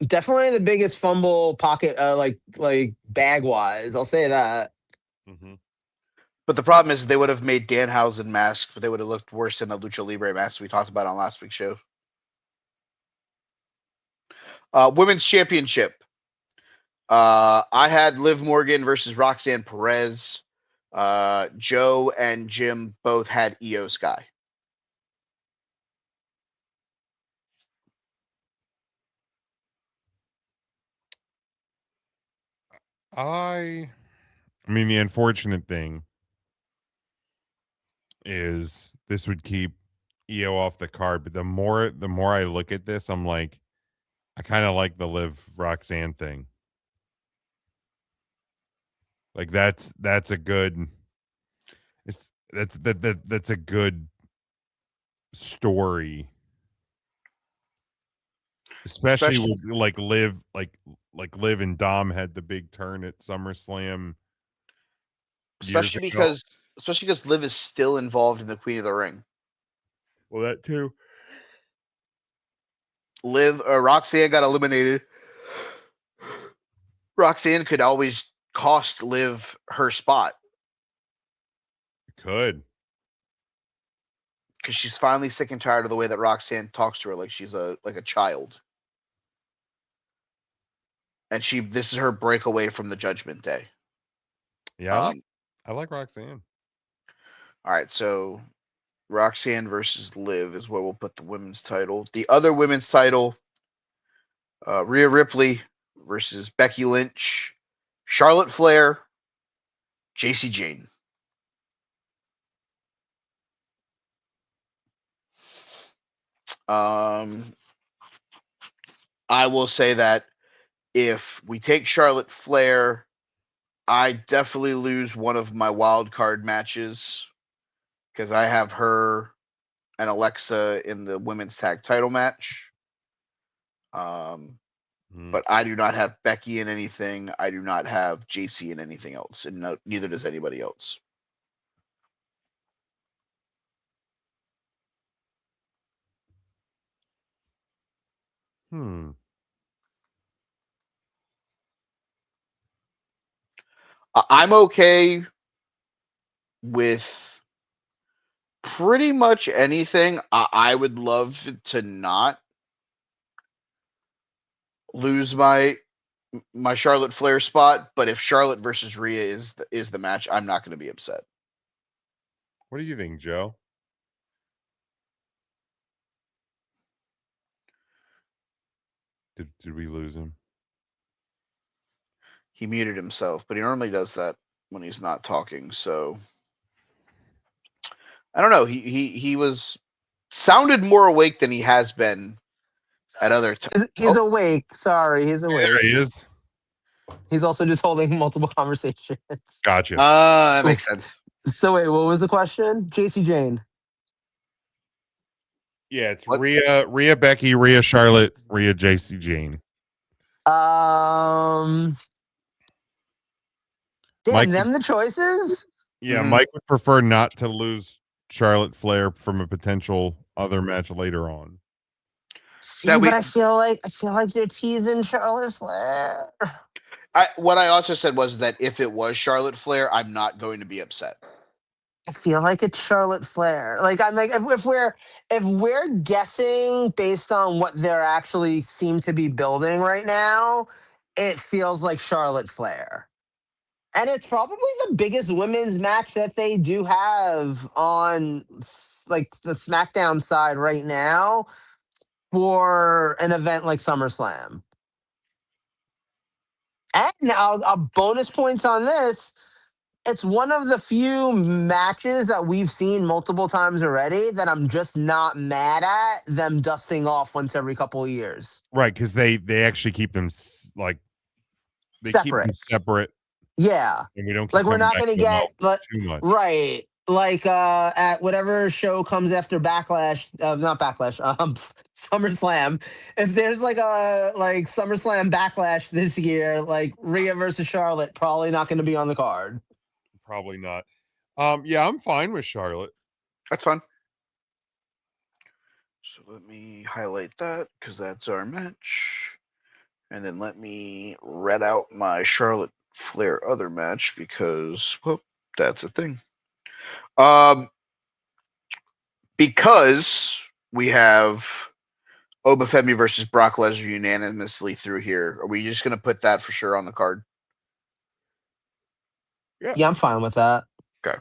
Definitely the biggest fumble pocket, like bag wise. I'll say that. Mm-hmm. But the problem is they would have made Danhausen mask, but they would have looked worse than the Lucha Libre mask we talked about on last week's show. Women's Championship. I had Liv Morgan versus Roxanne Perez. Joe and Jim both had Io Sky. I mean, the unfortunate thing is this would keep EO off the card, but the more I look at this, I'm like, I kind of like the Liv Roxanne thing. Like that's a good that's a good story. Especially with like Liv and Dom had the big turn at SummerSlam. Especially because Liv is still involved in the Queen of the Ring. Well, that too. Roxanne got eliminated. Roxanne could always cost Liv her spot. Could. Because she's finally sick and tired of the way that Roxanne talks to her like she's a child. And this is her breakaway from the Judgment Day. Yeah, I like Roxanne. All right, so Roxanne versus Liv is where we'll put the women's title. The other women's title, Rhea Ripley versus Becky Lynch, Charlotte Flair, JC Jane. I will say that if we take Charlotte Flair, I definitely lose one of my wild card matches because I have her and Alexa in the women's tag title match. But I do not have Becky in anything. I do not have JC in anything else, and neither does anybody else. I'm okay with pretty much anything. I would love to not lose my Charlotte Flair spot, but if Charlotte versus Rhea is the match, I'm not going to be upset. What do you think, Joe? Did we lose him? He muted himself, but he normally does that when he's not talking. So I don't know. He was sounded more awake than he has been at other times. He's awake. Sorry, he's awake. There he is. He's also just holding multiple conversations. Gotcha. That makes sense. So wait, what was the question? JC Jane. Yeah, it's Rhea Becky, Rhea Charlotte, Rhea JC Jane. Damn, them the choices? Yeah, Mike would prefer not to lose Charlotte Flair from a potential other match later on. See, but I feel like they're teasing Charlotte Flair. What I also said was that if it was Charlotte Flair, I'm not going to be upset. I feel like it's Charlotte Flair. Like I'm like if we're guessing based on what they're actually seem to be building right now, it feels like Charlotte Flair. And it's probably the biggest women's match that they do have on like the SmackDown side right now for an event like SummerSlam. And now a bonus points on this. It's one of the few matches that we've seen multiple times already that I'm just not mad at them dusting off once every couple of years. Right, because they actually keep them separate. Keep them separate. Yeah, and we don't like we're not going to get too much. Right, like at whatever show comes after Backlash, not Backlash, SummerSlam. If there's like a SummerSlam Backlash this year, like Rhea versus Charlotte, probably not going to be on the card. Probably not. Yeah, I'm fine with Charlotte. That's fine. So let me highlight that because that's our match. And then let me read out my Charlotte Flair other match because, well, that's a thing. Because we have Obafemi versus Brock Lesnar unanimously through here, are we just going to put that for sure on the card? Yeah, I'm fine with that. Okay.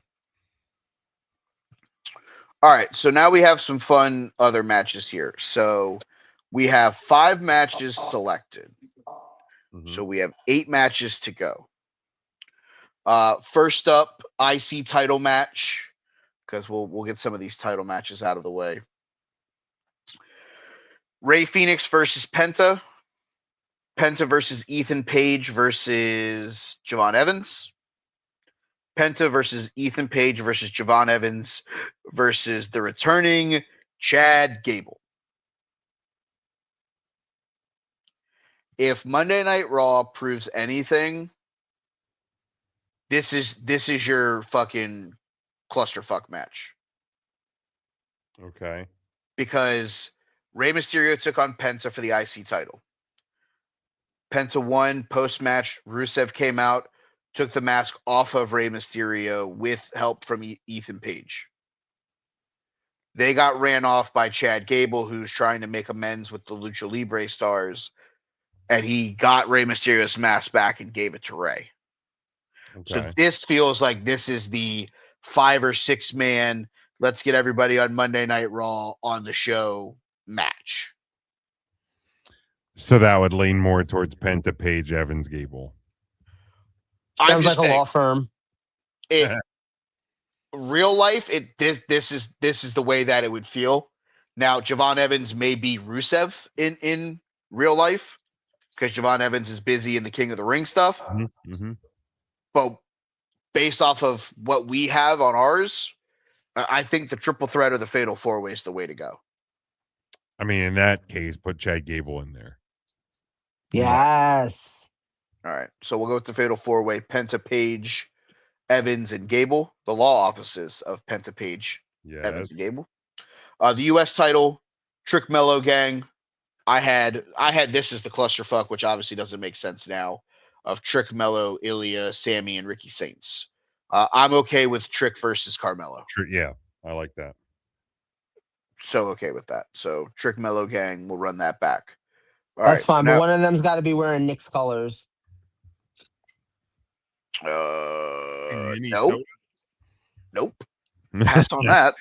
All right, so now we have some fun other matches here. So we have 5 matches selected. So we have 8 matches to go. First up, IC title match, because we'll get some of these title matches out of the way. Rey Fenix versus Penta. Penta versus Ethan Page versus Javon Evans. Penta versus Ethan Page versus Javon Evans versus the returning Chad Gable. If Monday Night Raw proves anything, this is your fucking clusterfuck match. Okay. Because Rey Mysterio took on Penta for the IC title. Penta won post-match. Rusev came out, took the mask off of Rey Mysterio with help from Ethan Page. They got ran off by Chad Gable, who's trying to make amends with the Lucha Libre stars, and he got Rey Mysterio's mask back and gave it to Rey. Okay. So this feels like this is the 5 or 6 man, let's get everybody on Monday Night Raw on the show match. So that would lean more towards Penta, Page, Evans, Gable. I'm Sounds like just a saying, law firm. real life, this is the way that it would feel. Now, Javon Evans may be Rusev in real life because Javon Evans is busy in the King of the Ring stuff. Mm-hmm. But based off of what we have on ours, I think the triple threat or the fatal four way is the way to go. I mean, in that case, put Chad Gable in there. Yes. All right, so we'll go with the fatal four way: Penta, Page, Evans, and Gable. The law offices of Penta, Page, Evans, and Gable. The U.S. title, Trick Mello Gang. I had this as the clusterfuck, which obviously doesn't make sense now. Of Trick, Mello, Ilya, Sammy, and Ricky Saints. I'm okay with Trick versus Carmelo. Yeah, I like that. So okay with that. So Trick, Mello Gang, we'll run that back. All That's right, fine, so but now, one of them's got to be wearing Knicks colors. nope. Nope. Pass on that.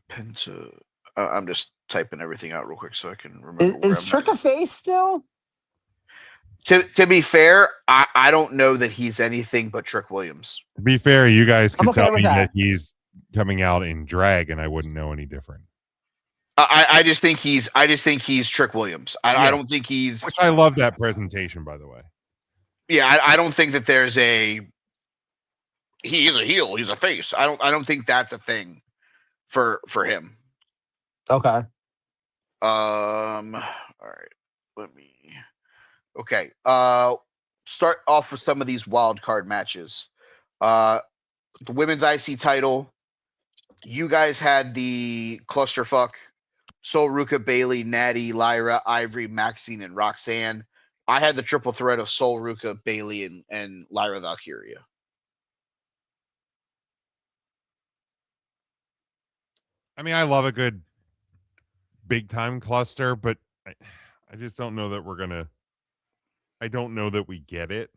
Penta. I'm just typing everything out real quick so I can remember where Is I'm Trick at. a face still? To be fair, I don't know that he's anything but Trick Williams. To be fair, you guys could okay tell with me that that. he's coming out in drag, and I wouldn't know any different. I just think he's Trick Williams. I don't think he's. Which I love that presentation, by the way. Yeah, I don't think that there's a. He's a heel. He's a face. I don't think that's a thing for him. Okay. All right. Let me. Okay. Start off with some of these wild card matches. The women's IC title. You guys had the clusterfuck. Sol Ruka, Bailey, Natty, Lyra, Ivory, Maxine, and Roxanne. I had the triple threat of Sol Ruka, Bailey, and Lyra Valkyria. I mean, I love a good big time cluster, but I just don't know that we're gonna. I don't know that we get it.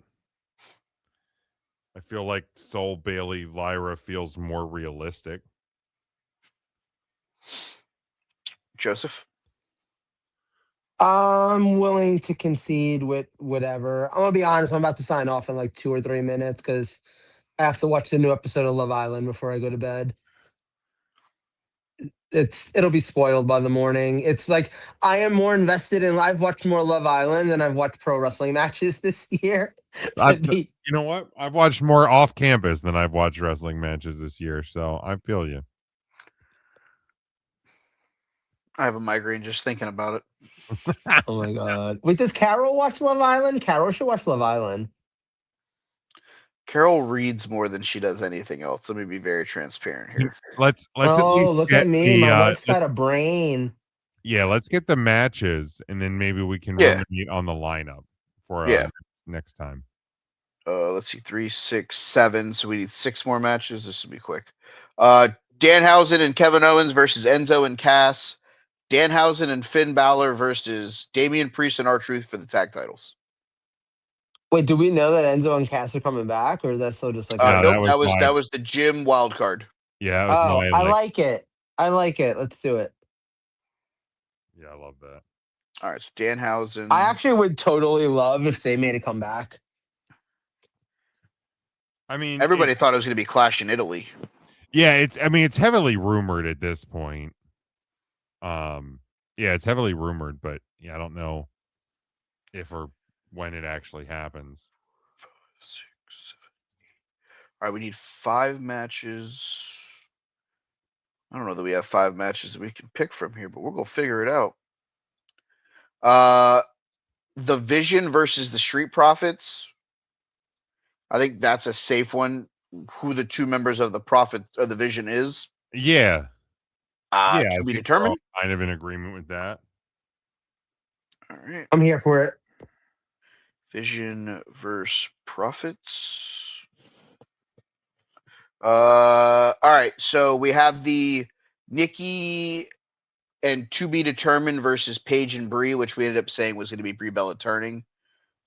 I feel like Sol, Bailey, Lyra feels more realistic. Joseph? I'm willing to concede with whatever. I'm gonna be honest. I'm about to sign off in like 2 or 3 minutes because I have to watch the new episode of Love Island before I go to bed. It'll be spoiled by the morning. It's like I am more invested in. I've watched more Love Island than I've watched pro wrestling matches this year. You know what? I've watched more off campus than I've watched wrestling matches this year, so I feel you. I have a migraine just thinking about it. Oh my god! Wait, does Carol watch Love Island? Carol should watch Love Island. Carol reads more than she does anything else. Let me be very transparent here. Let's at Oh, least look get at me! the, My wife's got a brain. Yeah, let's get the matches, and then maybe we can ruminate on the lineup for next time. Let's see, 3, 6, 7. So we need 6 more matches. This will be quick. Danhausen and Kevin Owens versus Enzo and Cass. Danhausen and Finn Balor versus Damian Priest and R-Truth for the tag titles. Wait, do we know that Enzo and Cass are coming back, or is that still just like? Nope, that was the Jim wild card. Yeah, it was I like it. I like it. Let's do it. Yeah, I love that. All right, so Danhausen. I actually would totally love if they made a comeback. I mean, everybody thought it was going to be Clash in Italy. Yeah, it's heavily rumored at this point. Yeah, it's heavily rumored, but yeah, I don't know if or when it actually happens. 5, 6, 7, 8. All right, we need 5 matches. I don't know that we have 5 matches that we can pick from here, but we're going to figure it out. The Vision versus the Street Profits. I think that's a safe one. Who the 2 members of the Prophet or the Vision is? Yeah. To be determined. Kind of in agreement with that. All right. I'm here for it. Vision versus Profits. All right. So we have the Nikki and To Be Determined versus Paige and Brie, which we ended up saying was going to be Brie Bella turning.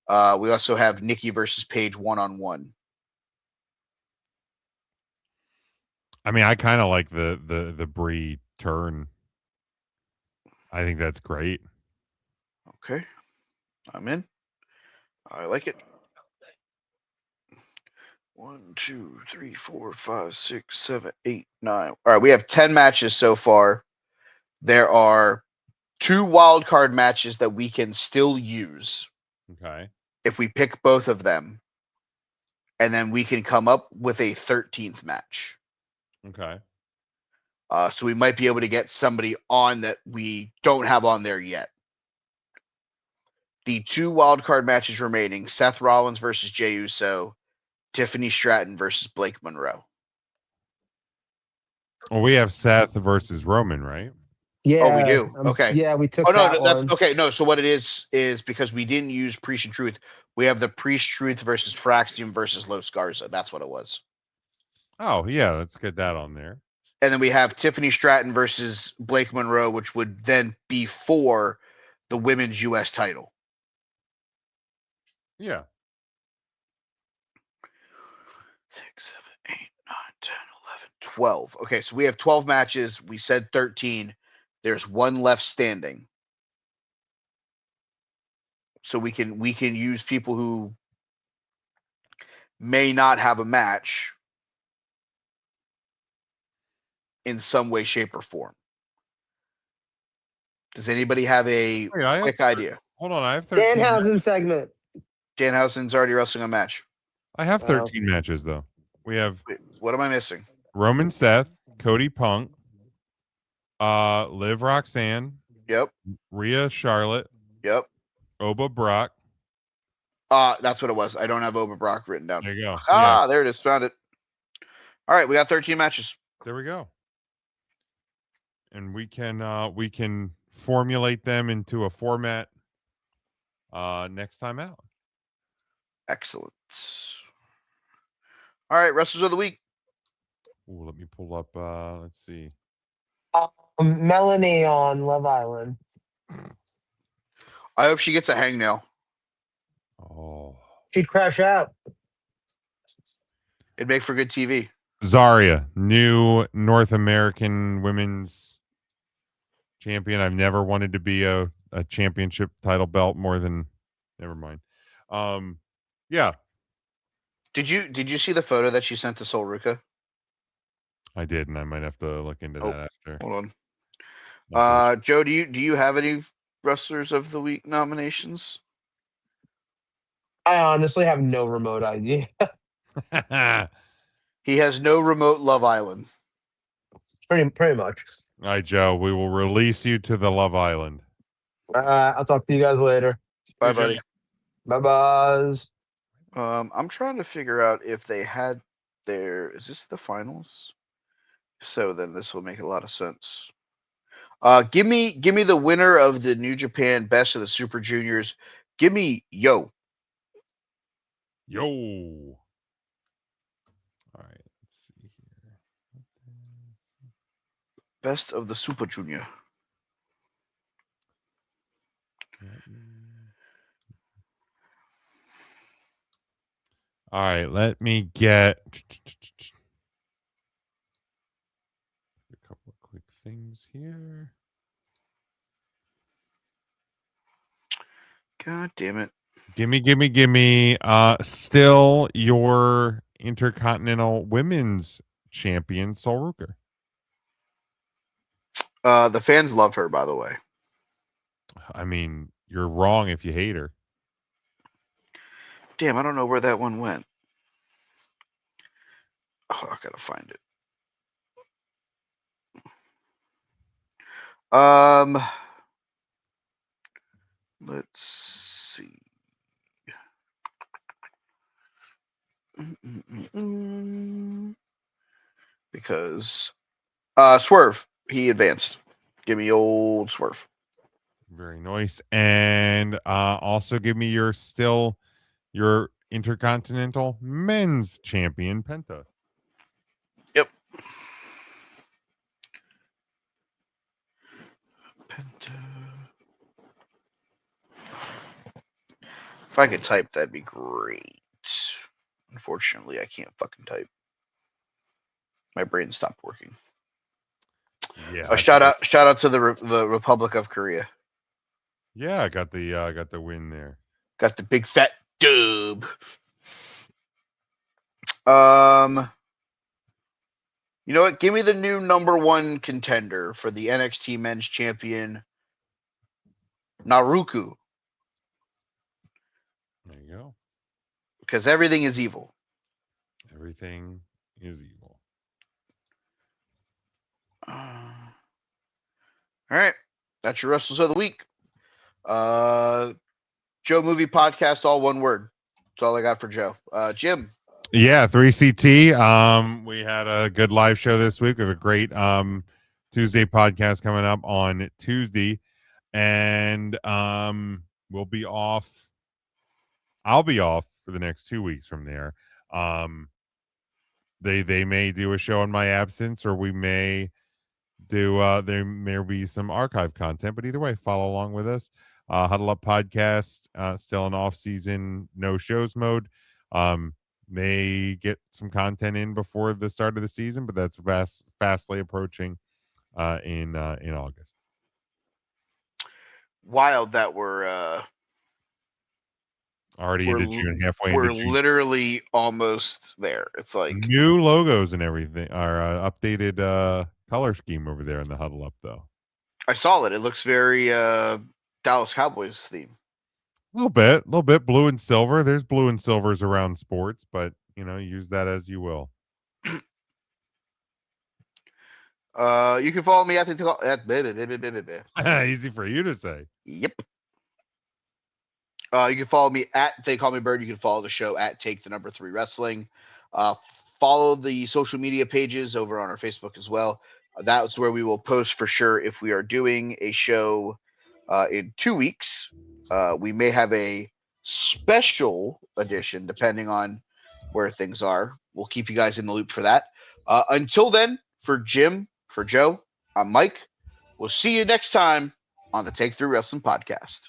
We also have Nikki versus Paige 1-on-1. I mean, I kind of like the Brie turn. I think that's great. Okay. I'm in. I like it. 1, 2, 3, 4, 5, 6, 7, 8, 9. All right, we have 10 matches so far. There are 2 wild card matches that we can still use Okay. if we pick both of them. And then we can come up with a 13th match. Okay. So we might be able to get somebody on that we don't have on there yet. The 2 wild card matches remaining: Seth Rollins versus Jey Uso, Tiffany Stratton versus Blake Monroe. Well, we have Seth versus Roman, right? Oh, we Yeah, do. Okay. yeah, we took Oh no, that that's one. okay. No, so what it is because we didn't use Priest and Truth. We have the Priest Truth versus Fraxium versus Los Garza. That's what it was. Oh, yeah, let's get that on there. And then we have Tiffany Stratton versus Blake Monroe, which would then be for the women's U.S. title. Yeah. 6, 7, 8, 9, 10, 11, 12. Okay, so we have 12 matches. We said 13. There's 1 left standing. So we can use people who may not have a match in some way, shape, or form. Does anybody have a Wait, I have quick idea? Hold on, I have 13. Danhausen segment. Danhausen's already wrestling a match. I have Oh. 13 matches though. We have Wait, what am I missing? Roman Seth, Cody Punk, Liv Roxanne, Yep. Rhea Charlotte, Yep. Oba Brock. That's what it was. I don't have Oba Brock written down. There you go. Ah, there it is. Found it. All right, we got 13 matches. There we go. And we can formulate them into a format next time out. Excellent. All right, wrestlers of the week. Ooh, let me pull up let's see. Melanie on Love Island. I hope she gets a hangnail. Oh. She'd crash out. It'd make for good TV. Zarya, new North American women's champion. I've never wanted to be a championship title belt more than never mind. Yeah, Did you see the photo that she sent to Sol Ruka? I did, and I might have to look into that after. Hold on. Joe, do you have any wrestlers of the week nominations? I honestly have no remote idea. He has no remote Love Island. pretty much. All right, Joe, we will release you to the Love Island. I'll talk to you guys later. Bye, buddy. Bye byes. I'm trying to figure out if they had is this the finals? So then this will make a lot of sense. Give me the winner of the New Japan Best of the Super Juniors. Give me Yo. Yo. All right, let's see here. Best of the Super Junior. All right, let me get a couple of quick things here. God damn it. Gimme. Still your Intercontinental Women's Champion, Sol Ruka. The fans love her, by the way. I mean, you're wrong if you hate her. Damn, I don't know where that one went. Oh, I gotta find it. Let's see. Because Swerve, he advanced. Give me old Swerve. Very nice. And also give me your Intercontinental Men's Champion, Penta. Yep. Penta. If I could type, that'd be great. Unfortunately, I can't fucking type. My brain stopped working. Yeah. Shout out to the Republic of Korea. Yeah, I got the win there. Got the big fat dub. You know what? Give me the new number one contender for the NXT Men's Champion, Naruku, There you go. because everything is evil. Everything is evil. All right, that's your wrestlers of the week. Joe Movie Podcast, all one word. That's all I got for Joe. Jim. Yeah, 3CT. We had a good live show this week. We have a great Tuesday podcast coming up on Tuesday. And we'll be off. I'll be off for the next 2 weeks from there. They may do a show in my absence, or we may do there may be some archive content, but either way, follow along with us. Huddle Up Podcast, still in off season, no shows mode. May get some content in before the start of the season, but that's fastly approaching in August. Wild that we're Already into June, halfway we're into June. literally almost there. It's like New logos and everything. Our updated color scheme over there in the Huddle Up, though. I saw it. It looks very Dallas Cowboys theme. A little bit blue and silver. There's blue and silvers around sports, but use that as you will. You can follow me at Easy for you to say. Yep. You can follow me at They Call Me Bird. You can follow the show at Take the Number 3 Wrestling. Follow the social media pages over on our Facebook as well. That's where we will post for sure if we are doing a show in 2 weeks. We may have a special edition depending on where things are. We'll keep you guys in the loop for that. Until then, for Jim, for Joe, I'm Mike. We'll see you next time on the Take 3 Wrestling Podcast.